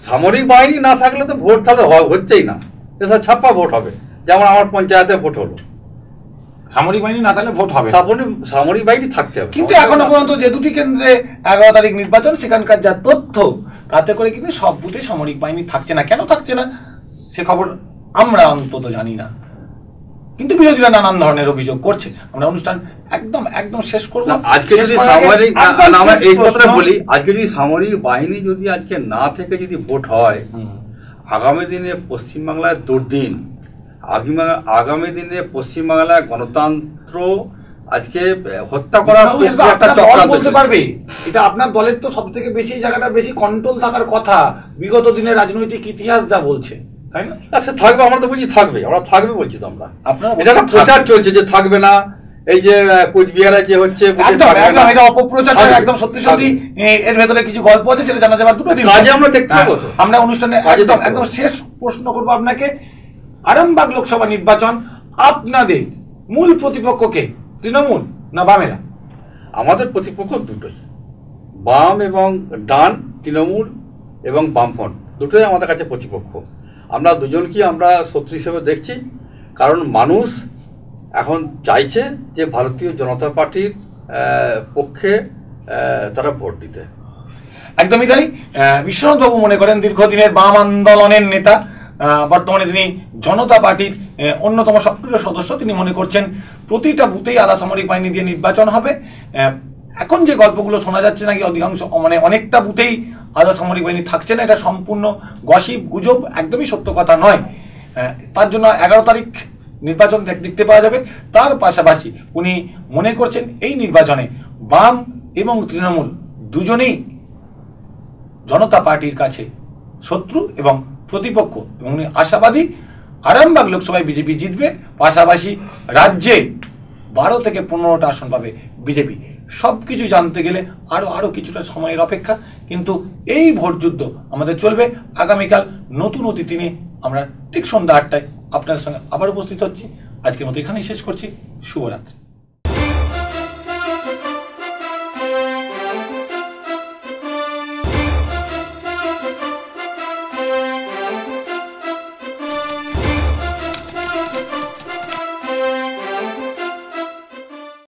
সামরিক বাহিনী না থাকলে তো ভোট তাহলে হচ্ছেই না, ছাপ্পা ভোট হবে। যেমন আমার পঞ্চায়েতে ভোট হলো, সামরিক বাহিনী না থাকলে ভোট হবে, সামরিক বাহিনী থাকতে হবে। কিন্তু এখনো পর্যন্ত যে 2টি কেন্দ্রে 11 তারিখ নির্বাচন, সেখানকার যা তথ্য, তাতে করে কিন্তু সব বুথে সামরিক বাহিনী থাকছে না। কেন থাকছে না সে খবর আমরা অন্তত জানি না, কিন্তু বিরোধীরা নানান ধরনের অভিযোগ করছে। আমরা অনুষ্ঠান একদম শেষ করব। আজকে যদি সামরিক বাহিনী যদি আজকে না থেকে যদি ভোট হয়, আগামী দিনে পশ্চিমবাংলায় দুর্দিন, আগামী দিনে পশ্চিমবাংলায় গণতন্ত্র আজকে হত্যা করার বলতে পারবে। এটা আপনার দলের তো সব থেকে বেশি জায়গাটা বেশি কন্ট্রোল থাকার কথা, বিগত দিনের রাজনৈতিক ইতিহাস যা বলছে, তাই না? সে থাকবে, আমরা তো বলছি থাকবে, আমরা থাকবে বলছি তো। আমরা এটা প্রচার চলছে যে থাকবে না, এই যে কোচবিহারে যে হচ্ছে একদম একদম এটা অপপ্রচারটা একদম সত্যি সত্যি এর ভেতরে কিছু গল্প আছে, সেটা জানা যাবার দুটো দিন কাজে আমরা দেখতে পাবো তো। আমরা অনুষ্ঠানে একদম একদম শেষ প্রশ্ন করবো আপনাকে, আরামবাগ লোকসভা নির্বাচন আপনাদের মূল প্রতিপক্ষকে তৃণমূল না বামেরা? আমাদের প্রতিপক্ষ দুটোই, বাম এবং ডান, তৃণমূল এবং বামফ্রন্ট দুটোই আমাদের কাছে প্রতিপক্ষ। আমরা দুজনকে আমরা শত্রু হিসেবে দেখছি, কারণ মানুষ এখন চাইছে যে ভারতীয় জনতা পার্টির পক্ষে তারা ভোট দিতে। একদমই তাই। বিশ্বনাথ বাবু মনে করেন দীর্ঘদিনের বাম আন্দোলনের নেতা, বর্তমানে তিনি জনতা পার্টির অন্যতম সক্রিয় সদস্য। তিনি মনে করছেন প্রতিটা বুথেই আধা সামরিক বাহিনী দিয়ে নির্বাচন হবে। এখন যে গল্পগুলো শোনা যাচ্ছে নাকি অধিকাংশ মানে অনেকটা বুথেই আধা সামরিক বাহিনী থাকছে না, এটা সম্পূর্ণ গসিপ, গুজব, একদমই সত্য কথা নয়। তার জন্য 11 তারিখ নির্বাচন দেখতে পাওয়া যাবে। তার পাশাপাশি উনি মনে করছেন এই নির্বাচনে বাম এবং তৃণমূল দুজনেই জনতা পার্টির কাছে শত্রু এবং প্রতিপক্ষ, এবং উনি আশাবাদী আরামবাগ লোকসভায় বিজেপি জিতবে। পাশাপাশি রাজ্যে 12 থেকে 15টা আসন পাবে বিজেপি। সবকিছু জানতে গেলে আরো কিছুটা সময়ের অপেক্ষা, কিন্তু এই ভোট যুদ্ধ আমাদের চলবে। আগামীকাল নতুন অতিথি নিয়ে আমরা ঠিক সন্ধ্যা 8টায় আপনাদের সঙ্গে আবার উপস্থিত হচ্ছি। আজকের মতো এখানেই শেষ করছি। শুভরাত্রি।